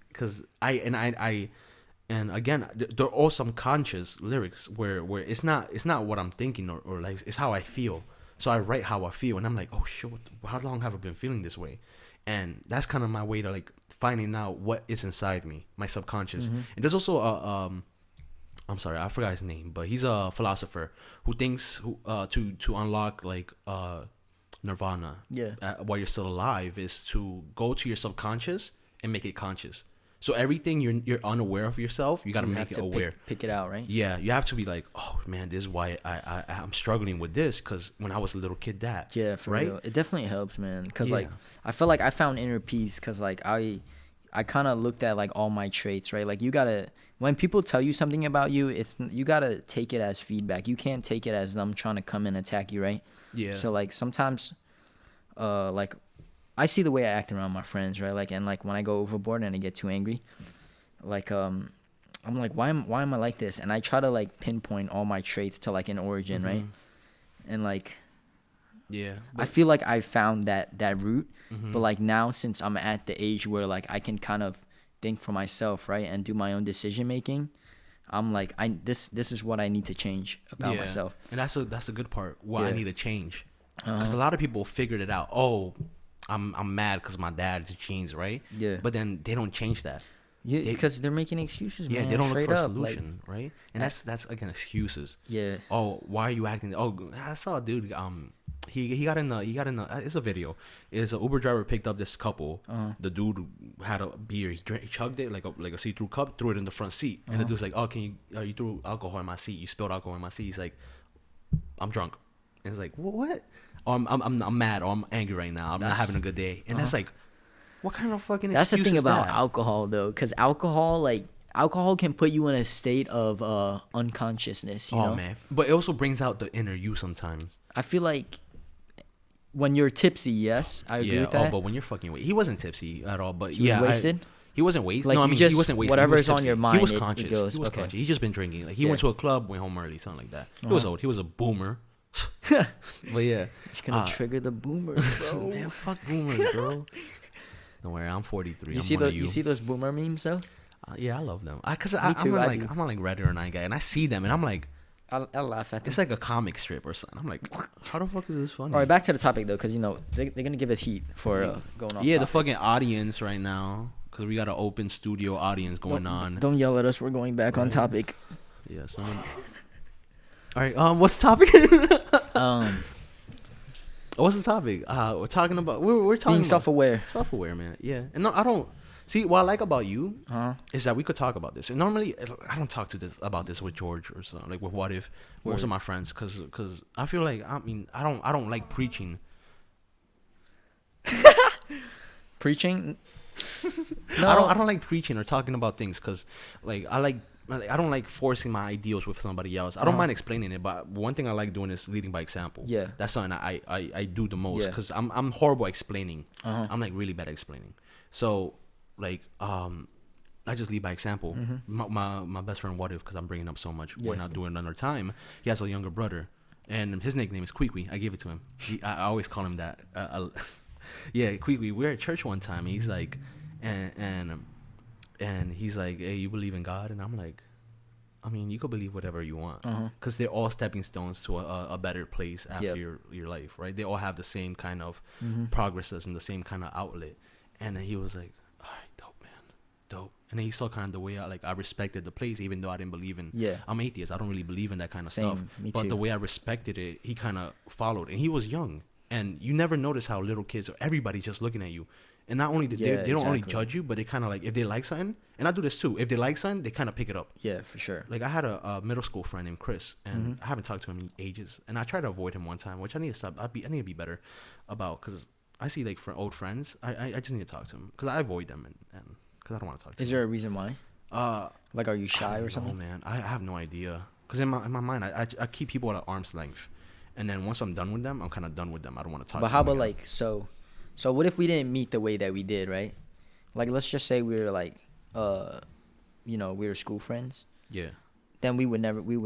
[SPEAKER 1] I again, they're all subconscious lyrics where it's not what I'm thinking or like it's how I feel. So I write how I feel, and I'm like, oh shit, how long have I been feeling this way? And that's kind of my way to like finding out what is inside me, my subconscious. And there's also I'm sorry, I forgot his name, but he's a philosopher who thinks to unlock like nirvana.
[SPEAKER 2] Yeah.
[SPEAKER 1] While you're still alive is to go to your subconscious and make it conscious. So everything you're unaware of yourself, you got to make it aware.
[SPEAKER 2] Pick it out, right?
[SPEAKER 1] Yeah, you have to be like, oh man, this is why I'm struggling with this, because when I was a little kid, that.
[SPEAKER 2] Yeah, for
[SPEAKER 1] right?
[SPEAKER 2] real. It definitely helps, man. Cause
[SPEAKER 1] Yeah.
[SPEAKER 2] like I feel like I found inner peace, cause like I kind of looked at like all my traits, right? Like you gotta, when people tell you something about you, you gotta take it as feedback. You can't take it as them trying to come and attack you, right?
[SPEAKER 1] Yeah.
[SPEAKER 2] So like sometimes, like I see the way I act around my friends, right? Like, and like when I go overboard and I get too angry, like I'm like, why am I like this? And I try to like pinpoint all my traits to like an origin, right? And like,
[SPEAKER 1] yeah,
[SPEAKER 2] I feel like I found that root,
[SPEAKER 1] Mm-hmm.
[SPEAKER 2] but like now since I'm at the age where like I can kind of think for myself, right, and do my own decision making, I'm like, this is what I need to change about myself.
[SPEAKER 1] And that's a good part. What I
[SPEAKER 2] Yeah.
[SPEAKER 1] need to change, because a lot of people figured it out. Oh, I'm mad because my dad changed, right?
[SPEAKER 2] Yeah.
[SPEAKER 1] But then they don't change that.
[SPEAKER 2] Yeah, because they're making excuses,
[SPEAKER 1] Yeah,
[SPEAKER 2] man.
[SPEAKER 1] they don't look
[SPEAKER 2] straight
[SPEAKER 1] for a
[SPEAKER 2] up, like,
[SPEAKER 1] solution, right? And that's again excuses.
[SPEAKER 2] yeah.
[SPEAKER 1] Oh, why are you acting? Oh, I saw a dude. He got in the it's a video. It's an Uber driver picked up this couple. The dude had a beer. He chugged it like a see-through cup, threw it in the front seat, and the dude's like, "Oh, you threw alcohol in my seat? You spilled alcohol in my seat." He's like, "I'm drunk." And it's like, "What? Oh, I'm mad. Or I'm angry right now. I'm not having a good day." And that's like, what kind of fucking
[SPEAKER 2] That's the
[SPEAKER 1] excuse
[SPEAKER 2] thing
[SPEAKER 1] is
[SPEAKER 2] about
[SPEAKER 1] that?
[SPEAKER 2] alcohol, though, because alcohol can put you in a state of unconsciousness. You know,
[SPEAKER 1] Man, but it also brings out the inner you sometimes.
[SPEAKER 2] I feel like when you're tipsy, yes, I agree
[SPEAKER 1] Yeah.
[SPEAKER 2] with that.
[SPEAKER 1] But when you're fucking, he wasn't tipsy at all. But
[SPEAKER 2] He was wasted?
[SPEAKER 1] He wasn't wasted.
[SPEAKER 2] Like,
[SPEAKER 1] No, I
[SPEAKER 2] you
[SPEAKER 1] mean,
[SPEAKER 2] just-
[SPEAKER 1] he wasn't wasted.
[SPEAKER 2] whatever
[SPEAKER 1] He was
[SPEAKER 2] is on
[SPEAKER 1] tipsy.
[SPEAKER 2] your
[SPEAKER 1] He
[SPEAKER 2] mind,
[SPEAKER 1] was
[SPEAKER 2] it
[SPEAKER 1] conscious.
[SPEAKER 2] goes,
[SPEAKER 1] He was
[SPEAKER 2] okay.
[SPEAKER 1] conscious. He just been drinking. Like he
[SPEAKER 2] Yeah.
[SPEAKER 1] went to a club, went home early, something like that. He was old. He was a boomer. But yeah,
[SPEAKER 2] You're gonna trigger the boomers, bro.
[SPEAKER 1] man, fuck boomers, bro. Don't worry, I'm 43.
[SPEAKER 2] You
[SPEAKER 1] I'm
[SPEAKER 2] see
[SPEAKER 1] one of
[SPEAKER 2] you see those boomer memes though?
[SPEAKER 1] Yeah, I love them. Cause
[SPEAKER 2] Me
[SPEAKER 1] I'm
[SPEAKER 2] too, I do.
[SPEAKER 1] I'm on like Reddit or 9gag, and I see them, and I'm like,
[SPEAKER 2] I'll laugh at them.
[SPEAKER 1] it's like a comic strip or something. I'm like, how the fuck is this funny?
[SPEAKER 2] All right, back to the topic though, because you know they're gonna give us heat for going off.
[SPEAKER 1] Yeah, the
[SPEAKER 2] topic.
[SPEAKER 1] fucking audience right now, because we got an open studio audience going on.
[SPEAKER 2] Don't yell at us. We're going back on topic.
[SPEAKER 1] Yeah, someone. All right. What's the topic? What's the topic? We're talking about. We're talking
[SPEAKER 2] Being
[SPEAKER 1] about
[SPEAKER 2] self-aware.
[SPEAKER 1] Self-aware, man. Yeah. And no, I don't see what I like about you is that we could talk about this. And normally, I don't talk about this with George or something, like with What If, most of my friends, because I feel like I don't like preaching.
[SPEAKER 2] Preaching. No,
[SPEAKER 1] I don't like preaching or talking about things because like I don't like forcing my ideals with somebody else. I don't mind explaining it, but one thing I like doing is leading by example.
[SPEAKER 2] Yeah.
[SPEAKER 1] That's something I do the most
[SPEAKER 2] Yeah.
[SPEAKER 1] because I'm horrible at explaining. I'm like really bad at explaining. So like I just lead by example. My best friend What If, because I'm bringing up so much. We're not doing another time. He has a younger brother, and his nickname is Queequee. I gave it to him. I always call him that. Yeah, Queequee. We're at church one time. And he's like, and he's like, "Hey, you believe in God?" And I'm like, "I mean, you could believe whatever you want, because they're all stepping stones to a better place after your life, right? They all have the same kind of progresses and the same kind of outlet." And then he was like, "All right, dope, man, dope." And then he saw kind of the way I respected the place, even though I didn't believe in.
[SPEAKER 2] Yeah.
[SPEAKER 1] I'm atheist. I don't really believe in that kind of
[SPEAKER 2] Same,
[SPEAKER 1] stuff.
[SPEAKER 2] me
[SPEAKER 1] But
[SPEAKER 2] too.
[SPEAKER 1] the way I respected it, he kind of followed, and he was young. And you never notice how little kids or everybody's just looking at you. And not only they don't only
[SPEAKER 2] exactly.
[SPEAKER 1] judge you, but they kind of like, if they like something, and I do this too. If they like something, they kind of pick it up.
[SPEAKER 2] Yeah, for sure.
[SPEAKER 1] Like I had a middle school friend named Chris, and I haven't talked to him in ages. And I tried to avoid him one time, which I need to stop. I need to be better about, because I see like old friends. I just need to talk to them because I avoid them and because I don't want to talk to
[SPEAKER 2] Is
[SPEAKER 1] them.
[SPEAKER 2] there a reason why? Like, are you shy or something?
[SPEAKER 1] Oh man, I have no idea. Because in my mind, I keep people at arm's length, and then once I'm done with them, I'm kind of done with them. I don't want to talk.
[SPEAKER 2] But
[SPEAKER 1] to
[SPEAKER 2] how
[SPEAKER 1] them
[SPEAKER 2] about
[SPEAKER 1] again.
[SPEAKER 2] like so what if we didn't meet the way that we did, right? Like, let's just say we were like we were school friends.
[SPEAKER 1] Yeah.
[SPEAKER 2] Then we would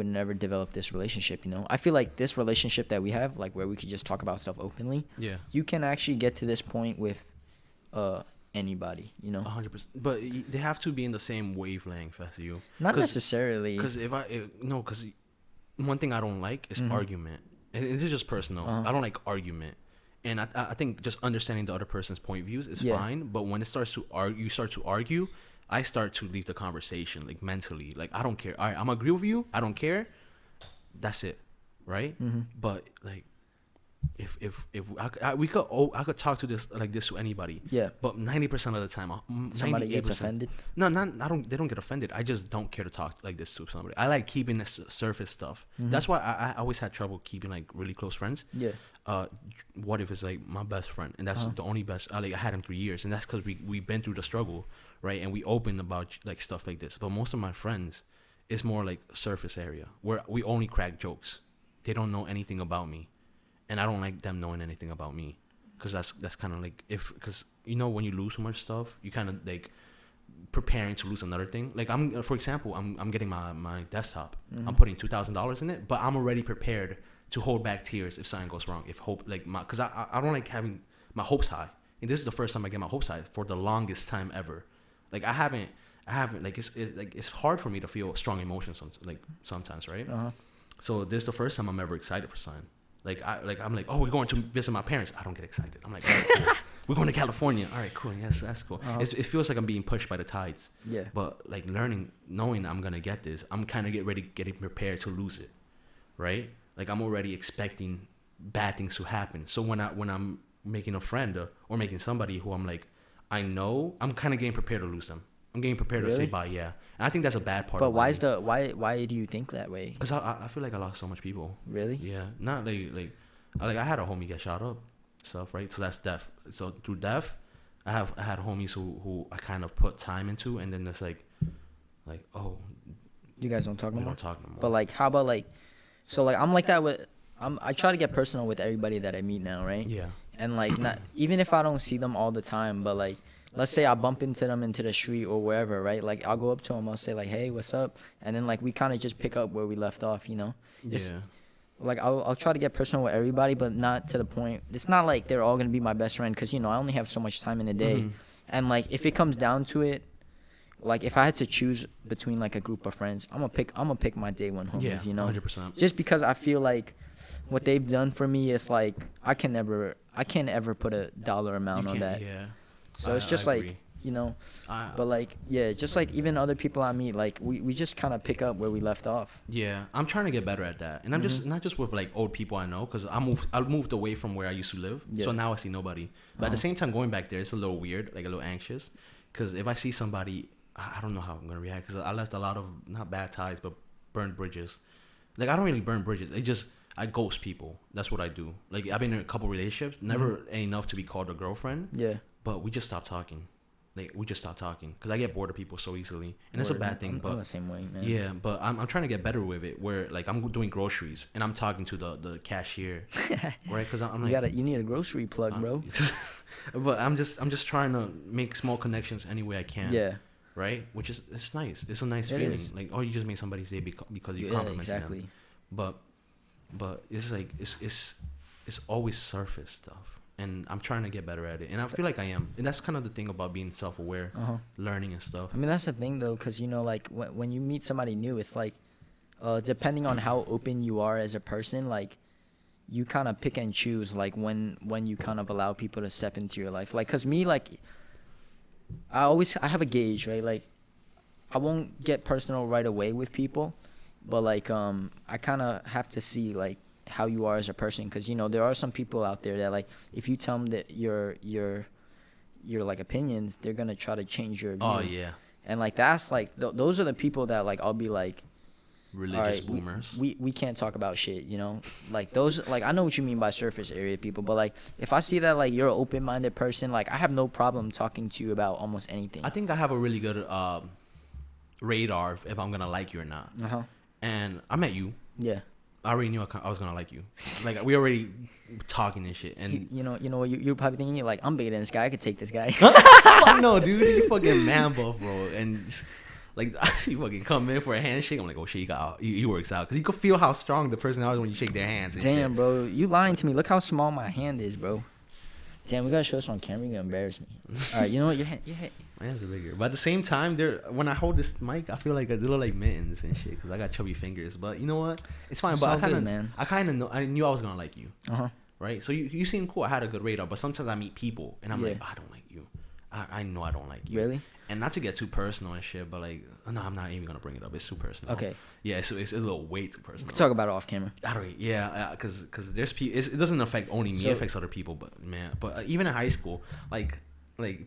[SPEAKER 2] never develop this relationship, you know? I feel like this relationship that we have, like where we could just talk about stuff openly,
[SPEAKER 1] Yeah.
[SPEAKER 2] you can actually get to this point with anybody, you know?
[SPEAKER 1] 100%. But they have to be in the same wavelength as you.
[SPEAKER 2] Not necessarily.
[SPEAKER 1] Because because one thing I don't like is argument. And this is just personal. I don't like argument. And I think just understanding the other person's point of views is fine. But when it starts to you start to argue, I start to leave the conversation like mentally. Like I don't care. All right, I'm agree with you. I don't care. That's it, right?
[SPEAKER 2] Mm-hmm.
[SPEAKER 1] But like, if I could talk to this like this to anybody.
[SPEAKER 2] Yeah.
[SPEAKER 1] But 90% of the time,
[SPEAKER 2] Somebody gets offended.
[SPEAKER 1] No, I don't. They don't get offended. I just don't care to talk like this to somebody. I like keeping the surface stuff.
[SPEAKER 2] Mm-hmm.
[SPEAKER 1] That's why I always had trouble keeping like really close friends.
[SPEAKER 2] Yeah.
[SPEAKER 1] What if it's like my best friend, and that's the only best. I had him 3 years, and that's because we've been through the struggle, right? And we open about like stuff like this. But most of my friends, it's more like surface area where we only crack jokes. They don't know anything about me, and I don't like them knowing anything about me, because that's kind of like because when you lose so much stuff, you kind of like preparing to lose another thing. Like for example, I'm getting my desktop.
[SPEAKER 2] Mm-hmm.
[SPEAKER 1] I'm putting $2,000 in it, but I'm already prepared to hold back tears if something goes wrong. If hope because I don't like having my hopes high, and this is the first time I get my hopes high for the longest time ever. Like I haven't like it's hard for me to feel strong emotions sometimes, right? So this is the first time I'm ever excited for something. I'm like, oh, we're going to visit my parents. I don't get excited. I'm like, all right, cool. We're going to California. All right, cool. Yes, that's cool. It feels like I'm being pushed by the tides.
[SPEAKER 2] Yeah.
[SPEAKER 1] But like knowing I'm gonna get this, I'm kind of getting prepared to lose it, right? Like I'm already expecting bad things to happen. So when I'm making a friend or making somebody who I'm like, I know, I'm kind of getting prepared to lose them. I'm getting prepared to say bye, yeah. And I think that's a bad part.
[SPEAKER 2] But why do you think that way?
[SPEAKER 1] Because I feel like I lost so much people.
[SPEAKER 2] Really?
[SPEAKER 1] Yeah. Not like I had a homie get shot up, stuff, right? So that's death. So through death, I had homies who I kind of put time into, and then it's like oh,
[SPEAKER 2] you guys don't talk no more.
[SPEAKER 1] We don't talk no more.
[SPEAKER 2] But like, how about like, so like I'm like that with I try to get personal with everybody that I meet now, right?
[SPEAKER 1] Yeah.
[SPEAKER 2] And like not even if I don't see them all the time, but like let's say I bump into them into the street or wherever, right? Like I'll go up to them, I'll say like, hey, what's up? And then like we kind of just pick up where we left off, Just,
[SPEAKER 1] yeah.
[SPEAKER 2] Like I'll try to get personal with everybody, but not to the point. It's not like they're all gonna be my best friend, because I only have so much time in a day, and like if it comes down to it, like if I had to choose between like a group of friends, I'm gonna pick my day one homies,
[SPEAKER 1] 100%.
[SPEAKER 2] Just because I feel like what they've done for me is like I can't ever put a dollar amount on that.
[SPEAKER 1] Yeah.
[SPEAKER 2] So it's just like, but like, yeah, just like even other people I meet, like we just kind of pick up where we left off.
[SPEAKER 1] Yeah, I'm trying to get better at that, and I'm just not just with like old people I know, because I moved away from where I used to live, so now I see nobody. But at the same time, going back there, it's a little weird, like a little anxious, because if I see somebody, I don't know how I'm gonna react, because I left a lot of not bad ties, but burned bridges. Like I don't really burn bridges. I ghost people. That's what I do. Like I've been in a couple relationships, never enough to be called a girlfriend.
[SPEAKER 2] Yeah.
[SPEAKER 1] But we just stopped talking. Like we just stopped talking because I get bored of people so easily, and that's a bad thing.
[SPEAKER 2] I'm the same way, man.
[SPEAKER 1] Yeah, but I'm trying to get better with it. Where like I'm doing groceries and I'm talking to the cashier, right? Because I'm like,
[SPEAKER 2] you need a grocery plug, bro.
[SPEAKER 1] But I'm just trying to make small connections any way I can.
[SPEAKER 2] Yeah.
[SPEAKER 1] Right, which is it's nice. It's a nice feeling. Like you just made somebody's day because you complimented them. But it's like it's always surface stuff, and I'm trying to get better at it, and I feel like I am, and that's kind of the thing about being self-aware, learning and stuff.
[SPEAKER 2] I mean, that's the thing though, because like when you meet somebody new, it's like depending on how open you are as a person, like you kind of pick and choose like when you kind of allow people to step into your life. Like, cause me, like I have a gauge, right? Like I won't get personal right away with people. But like I kind of have to see like how you are as a person, because there are some people out there that like if you tell them that your like opinions, they're gonna try to change your view.
[SPEAKER 1] Oh yeah.
[SPEAKER 2] And like that's like those are the people that like I'll be like
[SPEAKER 1] religious boomers.
[SPEAKER 2] We can't talk about shit, like those, like I know what you mean by surface area people, but like if I see that like you're an open-minded person, like I have no problem talking to you about almost anything.
[SPEAKER 1] I think I have a really good radar if I'm gonna like you or not. And I met you.
[SPEAKER 2] Yeah.
[SPEAKER 1] I already knew I was gonna like you. Like we already talking and shit. And
[SPEAKER 2] you know what you're probably thinking, you're like, I'm bigger than this guy. I could take this guy.
[SPEAKER 1] I know, dude. You fucking man buff, bro. And like I see fucking come in for a handshake. I'm like, oh shit, he works out, because you can feel how strong the person is when you shake their hands. And
[SPEAKER 2] damn,
[SPEAKER 1] shit.
[SPEAKER 2] bro, you lying to me. Look how small my hand is, bro. Damn, we gotta show this on camera. You're gonna embarrass me. All right, you know what? Your hand.
[SPEAKER 1] My hands are bigger, but at the same time, when I hold this mic, I feel like they look like mittens and shit, because I got chubby fingers. But you know what? It's fine. But I kind of know. I knew I was gonna like you. Right. So you seem cool. I had a good radar, but sometimes I meet people and I'm like, I don't like you. I know I don't like you.
[SPEAKER 2] Really?
[SPEAKER 1] And not to get too personal and shit, but like, no, I'm not even gonna bring it up. It's too personal.
[SPEAKER 2] Okay.
[SPEAKER 1] Yeah, it's a little way too
[SPEAKER 2] We
[SPEAKER 1] personal.
[SPEAKER 2] can talk about it off camera.
[SPEAKER 1] I don't. Yeah, because there's people. It doesn't affect only me.
[SPEAKER 2] So-
[SPEAKER 1] It affects other people. But man, even in high school, like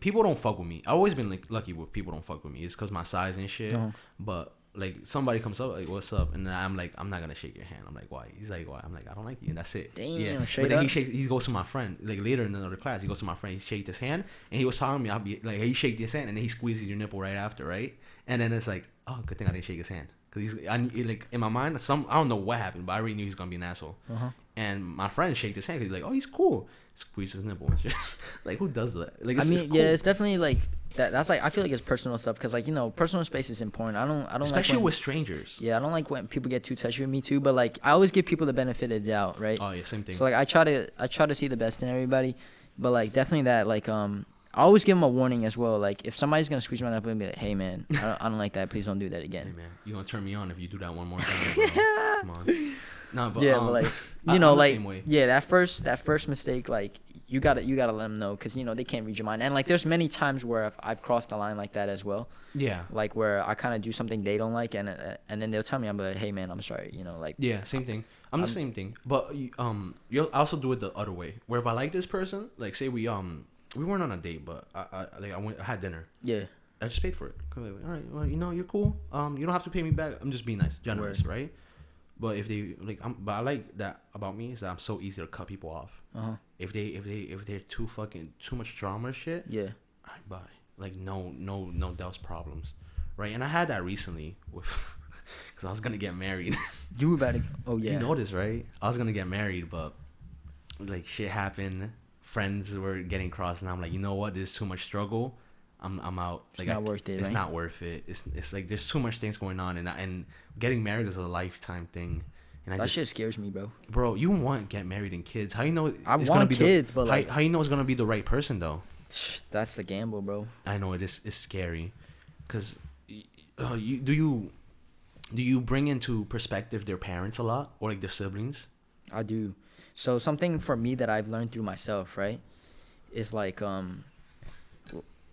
[SPEAKER 1] people don't fuck with me. I've always been like lucky with people don't fuck with me. It's because my size and shit.
[SPEAKER 2] Uh-huh.
[SPEAKER 1] But like somebody comes up like, "What's up?" And then I'm like, "I'm not gonna shake your hand." I'm like, "Why?" He's like, "Why?" I'm like, "I don't like you," and that's it.
[SPEAKER 2] Damn,
[SPEAKER 1] But
[SPEAKER 2] straight
[SPEAKER 1] then
[SPEAKER 2] up?
[SPEAKER 1] he goes to my friend like later in another class. He goes to my friend. He shaked his hand and he was telling me, "I'll be like, hey, he shaked his hand and then he squeezes your nipple right after, right?" And then it's like, "Oh, good thing I didn't shake his hand." Because like in my mind, I don't know what happened, but I already knew he was gonna be an asshole.
[SPEAKER 2] Uh-huh.
[SPEAKER 1] And my friend shaked his hand because he's like, "Oh, he's cool." Squeeze his nipple and shit. Like, who does that? Like,
[SPEAKER 2] I mean,
[SPEAKER 1] it's cool.
[SPEAKER 2] yeah, it's definitely like that. That's like I feel like it's personal stuff because like personal space is important. I don't
[SPEAKER 1] Especially
[SPEAKER 2] like when,
[SPEAKER 1] with strangers.
[SPEAKER 2] Yeah, I don't like when people get too touchy with me too. But like I always give people the benefit of the doubt, right?
[SPEAKER 1] Oh yeah, same thing.
[SPEAKER 2] So like I try to see the best in everybody, but like definitely that like I always give them a warning as well. Like if somebody's gonna squeeze my nipple and be like, "Hey man, I don't like that. Please don't do that
[SPEAKER 1] Hey
[SPEAKER 2] again."
[SPEAKER 1] man, you gonna turn me on if you do that one more time? Bro. Come on. No, but
[SPEAKER 2] Yeah, but like
[SPEAKER 1] I'm the same way.
[SPEAKER 2] yeah, that first mistake, like you gotta let them know because they can't read your mind. And like there's many times where I've crossed the line like that as well.
[SPEAKER 1] Yeah.
[SPEAKER 2] Like where I kind of do something they don't like, and then they'll tell me, I'm like, "Hey man, I'm sorry," like.
[SPEAKER 1] Yeah, same thing. I'm the same thing. But you'll also do it the other way. Where if I like this person, like say we weren't on a date, but I had dinner.
[SPEAKER 2] Yeah.
[SPEAKER 1] I just paid for it. 'Cause like, all right, well, you're cool. You don't have to pay me back. I'm just being nice, generous, right? But if they but I like that about me is that I'm so easy to cut people off.
[SPEAKER 2] Uh-huh.
[SPEAKER 1] If they're too much drama or shit,
[SPEAKER 2] Yeah.
[SPEAKER 1] all right, bye. Like no doubts, problems, right? And I had that recently with because I was gonna get married.
[SPEAKER 2] You were about to. Oh yeah.
[SPEAKER 1] You know this, right? I was gonna get married, but like shit happened. Friends were getting crossed, and I'm like, you know what? This is too much struggle. I'm out.
[SPEAKER 2] It's not worth it.
[SPEAKER 1] It's
[SPEAKER 2] right?
[SPEAKER 1] not worth it. It's like there's too much things going on, and getting married is a lifetime thing. And
[SPEAKER 2] That shit scares me,
[SPEAKER 1] bro. You want to get married and kids? How you know?
[SPEAKER 2] I want kids, but like,
[SPEAKER 1] how you know it's gonna be the right person though?
[SPEAKER 2] That's the gamble, bro.
[SPEAKER 1] I know it is. It's scary, cause do you bring into perspective their parents a lot or like their siblings?
[SPEAKER 2] I do. So something for me that I've learned through myself, right, is like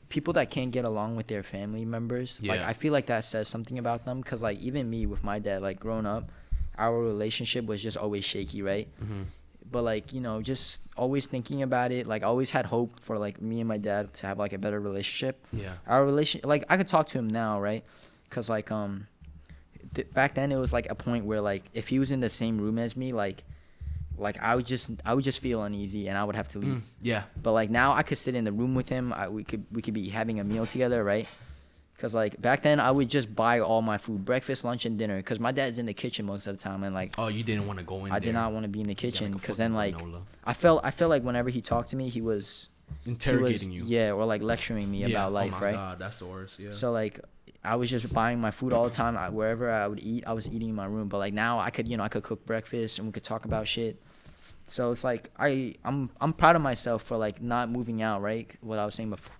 [SPEAKER 2] people that can't get along with their family members.
[SPEAKER 1] Yeah.
[SPEAKER 2] Like I feel like that says something about them, cause like even me with my dad, like growing up, our relationship was just always shaky, right?
[SPEAKER 1] Mm-hmm.
[SPEAKER 2] But like just always thinking about it, like I always had hope for like me and my dad to have like a better relationship.
[SPEAKER 1] Yeah.
[SPEAKER 2] Our relation, like I could talk to him now, right? Cause like back then it was like a point where like if he was in the same room as me, like I would just feel uneasy and I would have to leave.
[SPEAKER 1] Yeah.
[SPEAKER 2] But like now I could sit in the room with him. We could be having a meal together, right? Cause like back then I would just buy all my food, breakfast, lunch, and dinner. Cause my dad's in the kitchen most of the time, and like.
[SPEAKER 1] Oh, you didn't want to go in.
[SPEAKER 2] I did not want to be in the kitchen,
[SPEAKER 1] like a
[SPEAKER 2] cause then
[SPEAKER 1] fucking
[SPEAKER 2] like
[SPEAKER 1] granola.
[SPEAKER 2] I felt like whenever he talked to me, he was
[SPEAKER 1] interrogating you.
[SPEAKER 2] Yeah, or like lecturing me about life,
[SPEAKER 1] oh my
[SPEAKER 2] right?
[SPEAKER 1] God, that's the worst. Yeah.
[SPEAKER 2] So like I was just buying my food all the time. Wherever I would eat, I was eating in my room. But like now I could cook breakfast and we could talk about shit. So it's like I'm proud of myself for like not moving out, right? What I was saying before.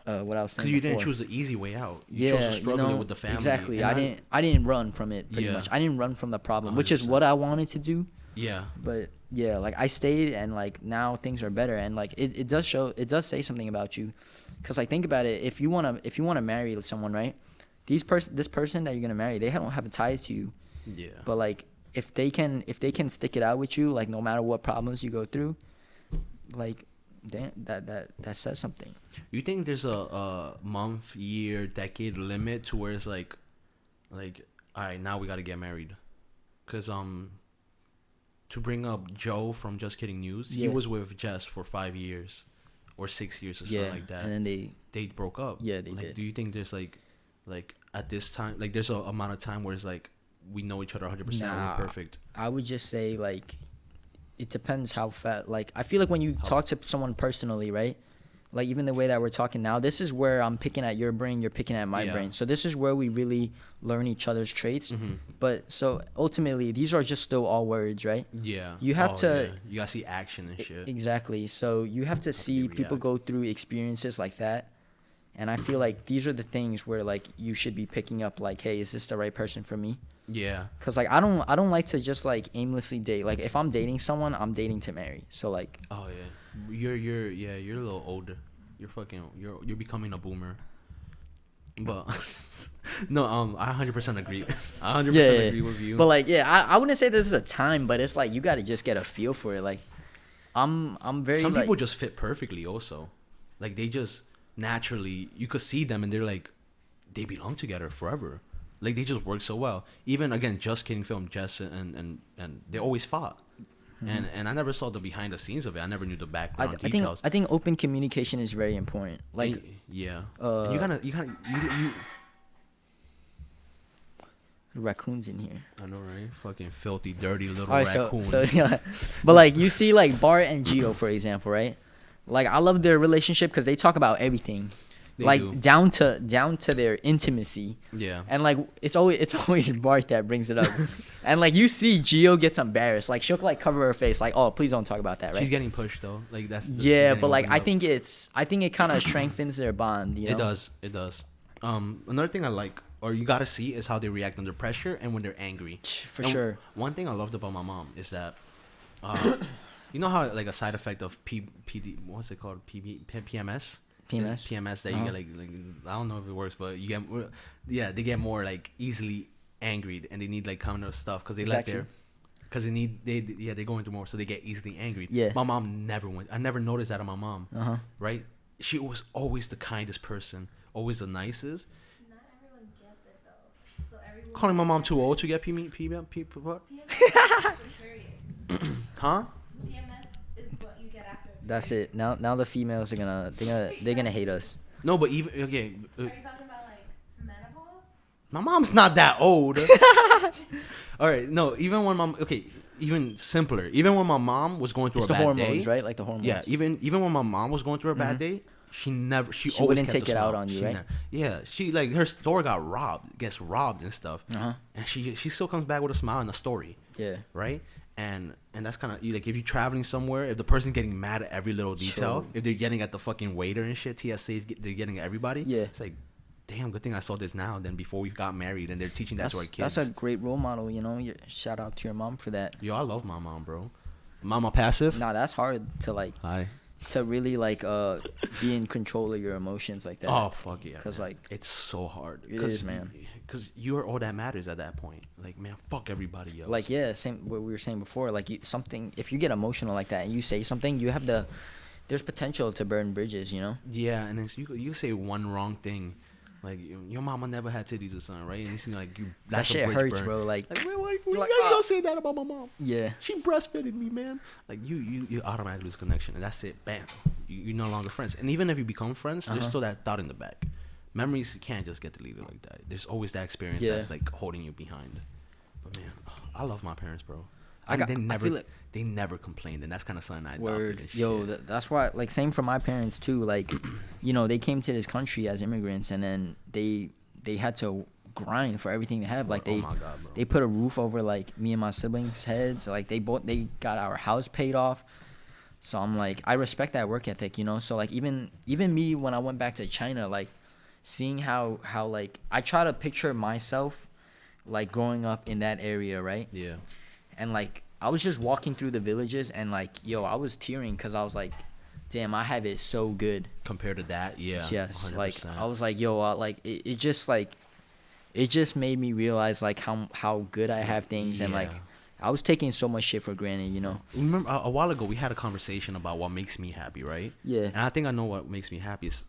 [SPEAKER 1] Because you didn't choose the easy way out. You chose to struggle with the family.
[SPEAKER 2] Exactly. I didn't run from it pretty much. I didn't run from the problem, which is what I wanted to do.
[SPEAKER 1] Yeah.
[SPEAKER 2] But yeah, like I stayed, and like now things are better, and like it does say something about you, because like think about it. If you wanna marry someone, right? This person that you're gonna marry, they don't have a tie to you.
[SPEAKER 1] Yeah.
[SPEAKER 2] But like if they can stick it out with you, like no matter what problems you go through, like damn, that says something.
[SPEAKER 1] You think there's a month, year, decade limit to where it's like all right, now we gotta get married? Cause to bring up Joe from Just Kidding News, he was with Jess for 5 years or 6 years or something like that.
[SPEAKER 2] And then
[SPEAKER 1] they broke up.
[SPEAKER 2] Yeah, they did.
[SPEAKER 1] Do you think there's like at this time, like there's a amount of time where it's like we know each other 100%, we're perfect?
[SPEAKER 2] I would just say like it depends how fat. Like I feel like when you talk to someone personally, right? Like even the way that we're talking now, this is where I'm picking at your brain, you're picking at my brain. So this is where we really learn each other's traits.
[SPEAKER 1] Mm-hmm.
[SPEAKER 2] But so ultimately, these are just still all words, right?
[SPEAKER 1] Yeah.
[SPEAKER 2] You have to.
[SPEAKER 1] Yeah. You gotta see action and shit.
[SPEAKER 2] Exactly. So you have to see people go through experiences like that. And I feel like these are the things where like you should be picking up. Like, hey, is this the right person for me?
[SPEAKER 1] Yeah.
[SPEAKER 2] Cause like I don't like to just like aimlessly date. Like if I'm dating someone, I'm dating to marry. So like.
[SPEAKER 1] Oh yeah. You're a little older. You're becoming a boomer. But no, I 100% agree. I 100% agree with you.
[SPEAKER 2] But like, yeah, I wouldn't say this is a time, but it's like you got to just get a feel for it. Like, I'm very.
[SPEAKER 1] Some
[SPEAKER 2] like,
[SPEAKER 1] people just fit perfectly. Also, like they just naturally, you could see them and they're like, they belong together forever. Like they just work so well. Even again, Just Kidding film, Jess and they always fought. And I never saw the behind the scenes of it. I never knew the background details.
[SPEAKER 2] I think open communication is very important. Like,
[SPEAKER 1] yeah, and you
[SPEAKER 2] raccoons in here.
[SPEAKER 1] I know, right? Fucking filthy, dirty little
[SPEAKER 2] All right,
[SPEAKER 1] raccoons.
[SPEAKER 2] so yeah, but like you see, like Bart and Gio, for example, right? Like I love their relationship because they talk about everything,
[SPEAKER 1] They
[SPEAKER 2] like
[SPEAKER 1] do.
[SPEAKER 2] down to their intimacy.
[SPEAKER 1] Yeah.
[SPEAKER 2] And like it's always Bart that brings it up, and like you see Gio gets embarrassed, like she'll like cover her face, like, oh, please don't talk about that, right?
[SPEAKER 1] She's getting pushed though. Like that's
[SPEAKER 2] yeah, but like I think it kind of strengthens their bond. You know?
[SPEAKER 1] It does. Another thing I like, or you gotta see, is how they react under pressure and when they're angry.
[SPEAKER 2] For
[SPEAKER 1] And
[SPEAKER 2] sure.
[SPEAKER 1] One thing I loved about my mom is that, you know how like a side effect of what's it called, PMS.
[SPEAKER 2] PMS.
[SPEAKER 1] PMS that you get like I don't know if it works, but you get they get more like easily angry and they need like kind of stuff because they because they're going through more, so they get easily angry.
[SPEAKER 2] Yeah.
[SPEAKER 1] My mom never went. I never noticed that in my mom. Right? She was always the kindest person, always the nicest.
[SPEAKER 3] Not everyone gets it though. So everyone
[SPEAKER 1] Calling my mom too old to get PMS. What? Huh?
[SPEAKER 3] PMS is what you get after.
[SPEAKER 2] That's it. Now the females are they're gonna hate us.
[SPEAKER 1] No, but even okay.
[SPEAKER 3] Are you talking about like menopause?
[SPEAKER 1] My mom's not that old. All right, no. Even when even simpler. Even when my mom was going through
[SPEAKER 2] It's
[SPEAKER 1] a
[SPEAKER 2] the
[SPEAKER 1] bad
[SPEAKER 2] hormones,
[SPEAKER 1] day,
[SPEAKER 2] right? Like the hormones.
[SPEAKER 1] yeah. Even when my mom was going through a bad day, she always
[SPEAKER 2] wouldn't
[SPEAKER 1] kept
[SPEAKER 2] take
[SPEAKER 1] a
[SPEAKER 2] it out
[SPEAKER 1] smile.
[SPEAKER 2] on you,
[SPEAKER 1] She
[SPEAKER 2] right?
[SPEAKER 1] yeah, she like her store gets robbed and stuff, and she still comes back with a smile and a story.
[SPEAKER 2] Yeah.
[SPEAKER 1] Right. And that's kind of like if you're traveling somewhere, if the person's getting mad at every little detail, if they're getting at the fucking waiter and shit, they're getting at everybody.
[SPEAKER 2] Yeah.
[SPEAKER 1] It's like, damn, good thing I saw this now than before we got married, and they're teaching that to our kids.
[SPEAKER 2] That's a great role model, you know. Shout out to your mom for that.
[SPEAKER 1] Yo, I love my mom, bro. Mama passive.
[SPEAKER 2] Nah, that's hard to like.
[SPEAKER 1] Hi.
[SPEAKER 2] To really like be in control of your emotions like that.
[SPEAKER 1] Oh fuck yeah.
[SPEAKER 2] Because like
[SPEAKER 1] it's so hard.
[SPEAKER 2] It is, man.
[SPEAKER 1] Because you're all that matters at that point. Like man, fuck everybody else.
[SPEAKER 2] Like yeah, same what we were saying before. Like if you get emotional like that and you say something, there's potential to burn bridges. You know.
[SPEAKER 1] Yeah, and it's, you say one wrong thing. Like your mama never had titties or something, right? And you see like you
[SPEAKER 2] that shit hurts,
[SPEAKER 1] burn.
[SPEAKER 2] bro. Like
[SPEAKER 1] why you gonna say that about my mom?
[SPEAKER 2] Yeah.
[SPEAKER 1] She breastfeeded me, man. Like you automatically lose connection, and that's it. Bam, you're no longer friends. And even if you become friends, there's still that thought in the back. Memories can't just get deleted like that. There's always that experience that's like holding you behind. But man, I love my parents, bro. They never complained, and that's kind of something I adopted. And shit.
[SPEAKER 2] Yo, that's why. Like, same for my parents too. Like, you know, they came to this country as immigrants, and then they had to grind for everything they have. Like, they put a roof over like me and my siblings' heads. Like, they got our house paid off. So I'm like, I respect that work ethic, you know. So like, even me when I went back to China, like, seeing how like I try to picture myself, like growing up in that area, right?
[SPEAKER 1] Yeah. And
[SPEAKER 2] like I was just walking through the villages and like, yo, I was tearing because I was like, damn, I have it so good.
[SPEAKER 1] Compared to that, yeah.
[SPEAKER 2] Yes,
[SPEAKER 1] 100%.
[SPEAKER 2] like I was like, yo, like it just made me realize like how good I have things and like I was taking so much shit for granted, you know.
[SPEAKER 1] Remember a while ago we had a conversation about what makes me happy, right?
[SPEAKER 2] Yeah.
[SPEAKER 1] And I think I know what makes me happy is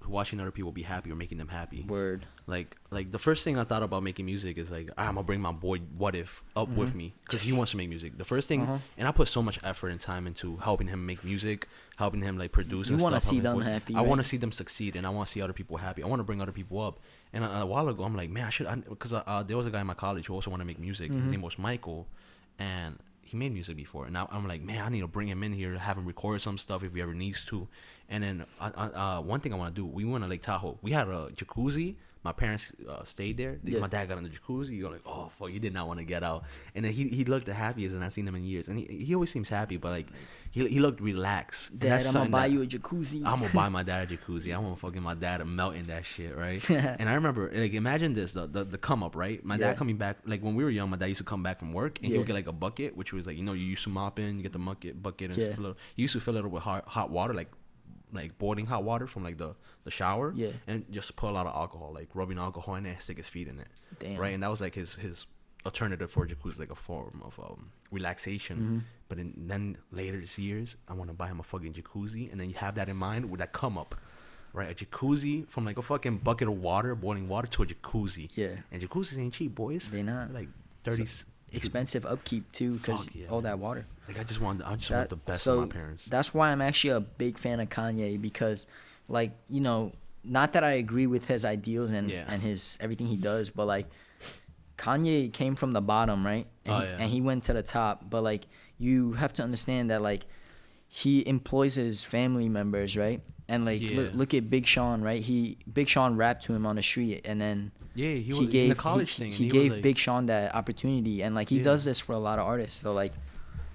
[SPEAKER 1] watching other people be happy or making them happy.
[SPEAKER 2] Word.
[SPEAKER 1] Like the first thing I thought about making music is like I'm gonna bring my boy What If up with me because he wants to make music. The first thing, and I put so much effort and time into helping him make music, helping him like produce.
[SPEAKER 2] You
[SPEAKER 1] want to
[SPEAKER 2] see them happy.
[SPEAKER 1] I want to see them succeed, and I want to see other people happy. I want to bring other people up. And a while ago, I'm like, man, I should, because there was a guy in my college who also wanted to make music. His name was Michael, and he made music before. And now I'm like, man, I need to bring him in here, have him record some stuff if he ever needs to. And then one thing I want to do, we went to Lake Tahoe. We had a jacuzzi. My parents stayed there. My dad got in the jacuzzi. You're like, oh fuck, he did not want to get out. And then he looked the happiest, and I've seen him in years. And he always seems happy, but like he looked relaxed.
[SPEAKER 2] Dad, I'm gonna buy you a jacuzzi.
[SPEAKER 1] I'm gonna buy my dad a jacuzzi. I want fucking my dad to melt in that shit, right? And I remember, like, imagine this, the come up, right? My dad coming back, like when we were young, my dad used to come back from work and he would get like a bucket, which was like, you know, you used to mop in, you get the bucket and you used to fill it up with hot water, like like boiling hot water from like the shower.
[SPEAKER 2] Yeah.
[SPEAKER 1] And just put a lot of alcohol, like rubbing alcohol in it, stick his feet in it.
[SPEAKER 2] Damn.
[SPEAKER 1] Right, and that was like his alternative for jacuzzi, like a form of relaxation.
[SPEAKER 2] Mm-hmm.
[SPEAKER 1] But then later this years, I want to buy him a fucking jacuzzi, and then you have that in mind with that come up, right? A jacuzzi from like a fucking bucket of water, boiling water, to a jacuzzi.
[SPEAKER 2] Yeah.
[SPEAKER 1] And jacuzzis ain't cheap, boys.
[SPEAKER 2] They not.
[SPEAKER 1] They're like 30.
[SPEAKER 2] Expensive upkeep too, because
[SPEAKER 1] Fuck yeah,
[SPEAKER 2] all
[SPEAKER 1] man.
[SPEAKER 2] that water.
[SPEAKER 1] Like I just want the best
[SPEAKER 2] so
[SPEAKER 1] for my parents.
[SPEAKER 2] that's why I'm actually a big fan of Kanye, because, like, you know, not that I agree with his ideals and his everything he does, but like, Kanye came from the bottom, right? And he went to the top. But like, you have to understand that like, he employs his family members, right? And like, look at Big Sean, right? Big Sean rapped to him on the street, and then
[SPEAKER 1] he was in the college thing.
[SPEAKER 2] He gave Big Sean that opportunity, and like, he does this for a lot of artists. So like,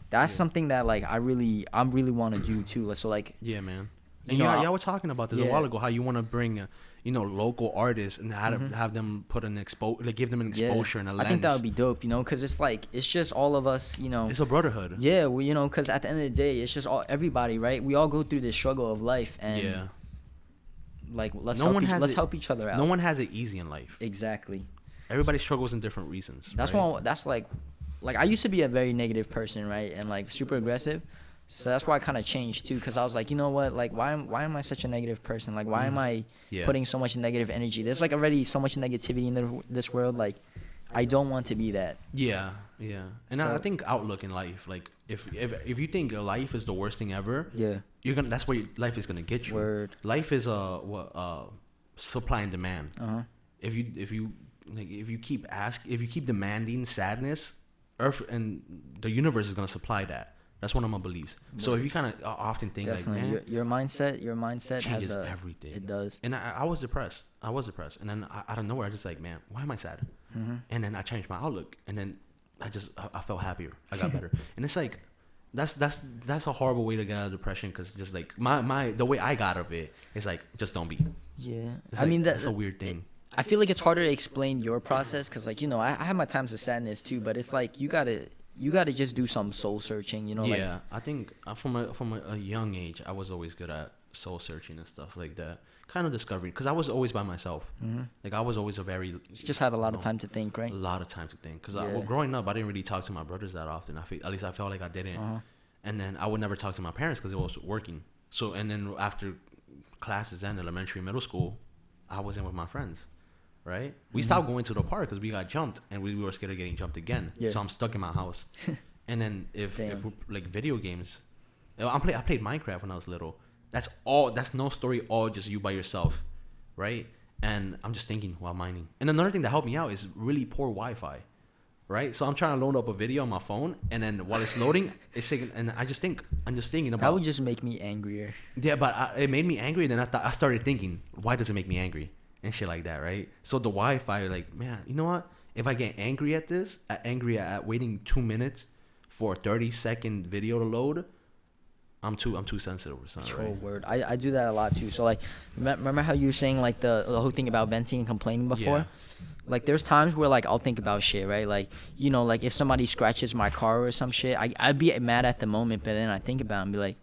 [SPEAKER 2] that's something that like I really want to do too. So like,
[SPEAKER 1] yeah, man. And y'all were talking about this a while ago, how you want to bring local artists and have them put give them an exposure and a lens.
[SPEAKER 2] I think that would be dope, because it's like, it's just all of us,
[SPEAKER 1] It's a brotherhood.
[SPEAKER 2] Yeah, well, because at the end of the day, it's just everybody, right? We all go through this struggle of life, and like, let's help each other out.
[SPEAKER 1] No one has it easy in life.
[SPEAKER 2] Exactly.
[SPEAKER 1] Everybody struggles in different reasons.
[SPEAKER 2] That's
[SPEAKER 1] right?
[SPEAKER 2] why. That's like I used to be a very negative person, right, and like super aggressive. So that's why I kind of changed too, because I was like, you know what, like, why am I such a negative person? Like, why am I putting so much negative energy? There's like already so much negativity in this world. Like, I don't want to be that.
[SPEAKER 1] Yeah. And I think outlook in life, like, if you think your life is the worst thing ever, that's where life is gonna get you.
[SPEAKER 2] Word.
[SPEAKER 1] Life is supply and demand. If you keep demanding sadness, Earth and the universe is gonna supply that. That's one of my beliefs. So if you kind of often think
[SPEAKER 2] definitely,
[SPEAKER 1] like, man,
[SPEAKER 2] your mindset
[SPEAKER 1] changes everything.
[SPEAKER 2] It does.
[SPEAKER 1] And I was depressed. And then out of nowhere, I just like, man, why am I sad? And then I changed my outlook, and then I felt happier. I got better. And it's like, that's a horrible way to get out of depression, because just like the way I got out of it is like, just don't be.
[SPEAKER 2] Yeah.
[SPEAKER 1] I mean, that's a weird thing.
[SPEAKER 2] I feel like it's harder to explain your process, because like, I have my times of sadness too, but it's like, you gotta just do some soul searching,
[SPEAKER 1] Yeah, I think from a young age, I was always good at soul searching and stuff like that. Kind of discovery, because I was always by myself. Like, I was always you
[SPEAKER 2] just had a lot of time to think, right?
[SPEAKER 1] A lot of time to think, because growing up, I didn't really talk to my brothers that often. At least I felt like I didn't. And then I would never talk to my parents because they were also working. So, and then after classes and elementary, middle school, I was in with my friends. Right? We stopped going to the park because we got jumped, and we were scared of getting jumped again. Yeah. So I'm stuck in my house. And then if we, like, video games, I played Minecraft when I was little. That's no story, all just you by yourself, right? And I'm just thinking while mining. And another thing that helped me out is really poor Wi-Fi, right? So I'm trying to load up a video on my phone, and then while it's loading, it's taking, and I'm just thinking about.
[SPEAKER 2] That would just make me angrier.
[SPEAKER 1] Yeah, but it made me angry. Then I started thinking, why does it make me angry? And shit like that, right? So the Wi-Fi, like, man, you know what? If I get angry at waiting 2 minutes for a 30-second video to load, I'm too sensitive or something. Right?
[SPEAKER 2] Word. I do that a lot too. So like, remember how you were saying like the whole thing about venting and complaining before? Yeah. Like, there's times where like I'll think about shit, right? Like, like if somebody scratches my car or some shit, I'd be mad at the moment, but then I think about it and be like,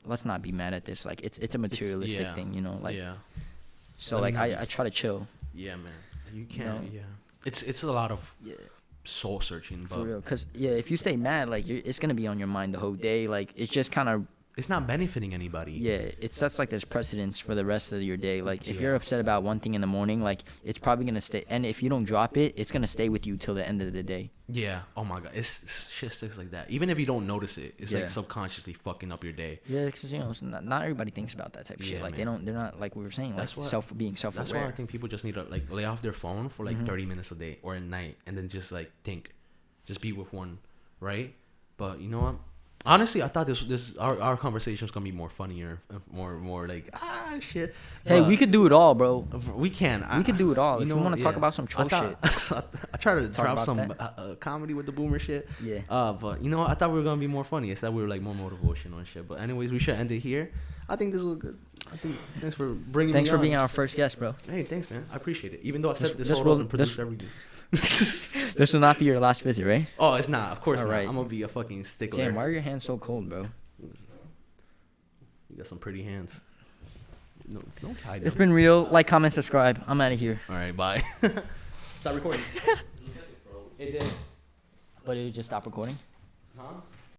[SPEAKER 2] let's not be mad at this. Like, it's a materialistic thing, Like. Yeah. So like I try to chill.
[SPEAKER 1] Yeah, man. You can't. Yeah. It's a lot of soul searching.
[SPEAKER 2] For real, cause if you stay mad, like it's gonna be on your mind the whole day. Like, it's just kind of.
[SPEAKER 1] It's not benefiting anybody.
[SPEAKER 2] Yeah, it sets like this precedence for the rest of your day. Like, if you're upset about one thing in the morning, like, it's probably gonna stay. And if you don't drop it, it's gonna stay with you till the end of the day.
[SPEAKER 1] Yeah. Oh my God. It's shit sticks like that. Even if you don't notice it, it's like subconsciously fucking up your day.
[SPEAKER 2] Yeah, because not everybody thinks about that type of shit. Like, man. They're not, like we were saying, like, being self-aware.
[SPEAKER 1] That's why I think people just need to like lay off their phone for like 30 minutes a day or at night, and then just like think, just be with one, right? But you know what? Honestly, I thought our conversation was gonna be more funnier, more like shit.
[SPEAKER 2] Hey, we could do it all, bro.
[SPEAKER 1] We can.
[SPEAKER 2] We could do it all. If you want to talk about some troll shit,
[SPEAKER 1] I try to drop some comedy with the boomer shit.
[SPEAKER 2] Yeah.
[SPEAKER 1] But you know what? I thought we were gonna be more funny. I said we were like more motivational and shit. But anyways, we should end it here. I think this was good. Thanks for bringing me on.
[SPEAKER 2] Thanks for being our first guest, bro.
[SPEAKER 1] Hey, thanks, man. I appreciate it. Even though I set this whole up and produced everything.
[SPEAKER 2] This will not be your last visit, right?
[SPEAKER 1] Oh, it's not. Of course not.
[SPEAKER 2] Right.
[SPEAKER 1] I'm gonna be a fucking stickler.
[SPEAKER 2] Damn, why are your hands so cold, bro?
[SPEAKER 1] You got some pretty hands. No, don't hide
[SPEAKER 2] It's
[SPEAKER 1] them.
[SPEAKER 2] been real. Like, comment, subscribe. I'm out of here.
[SPEAKER 1] All right, bye. Stop recording. It did.
[SPEAKER 2] But it just stop recording.
[SPEAKER 1] Huh?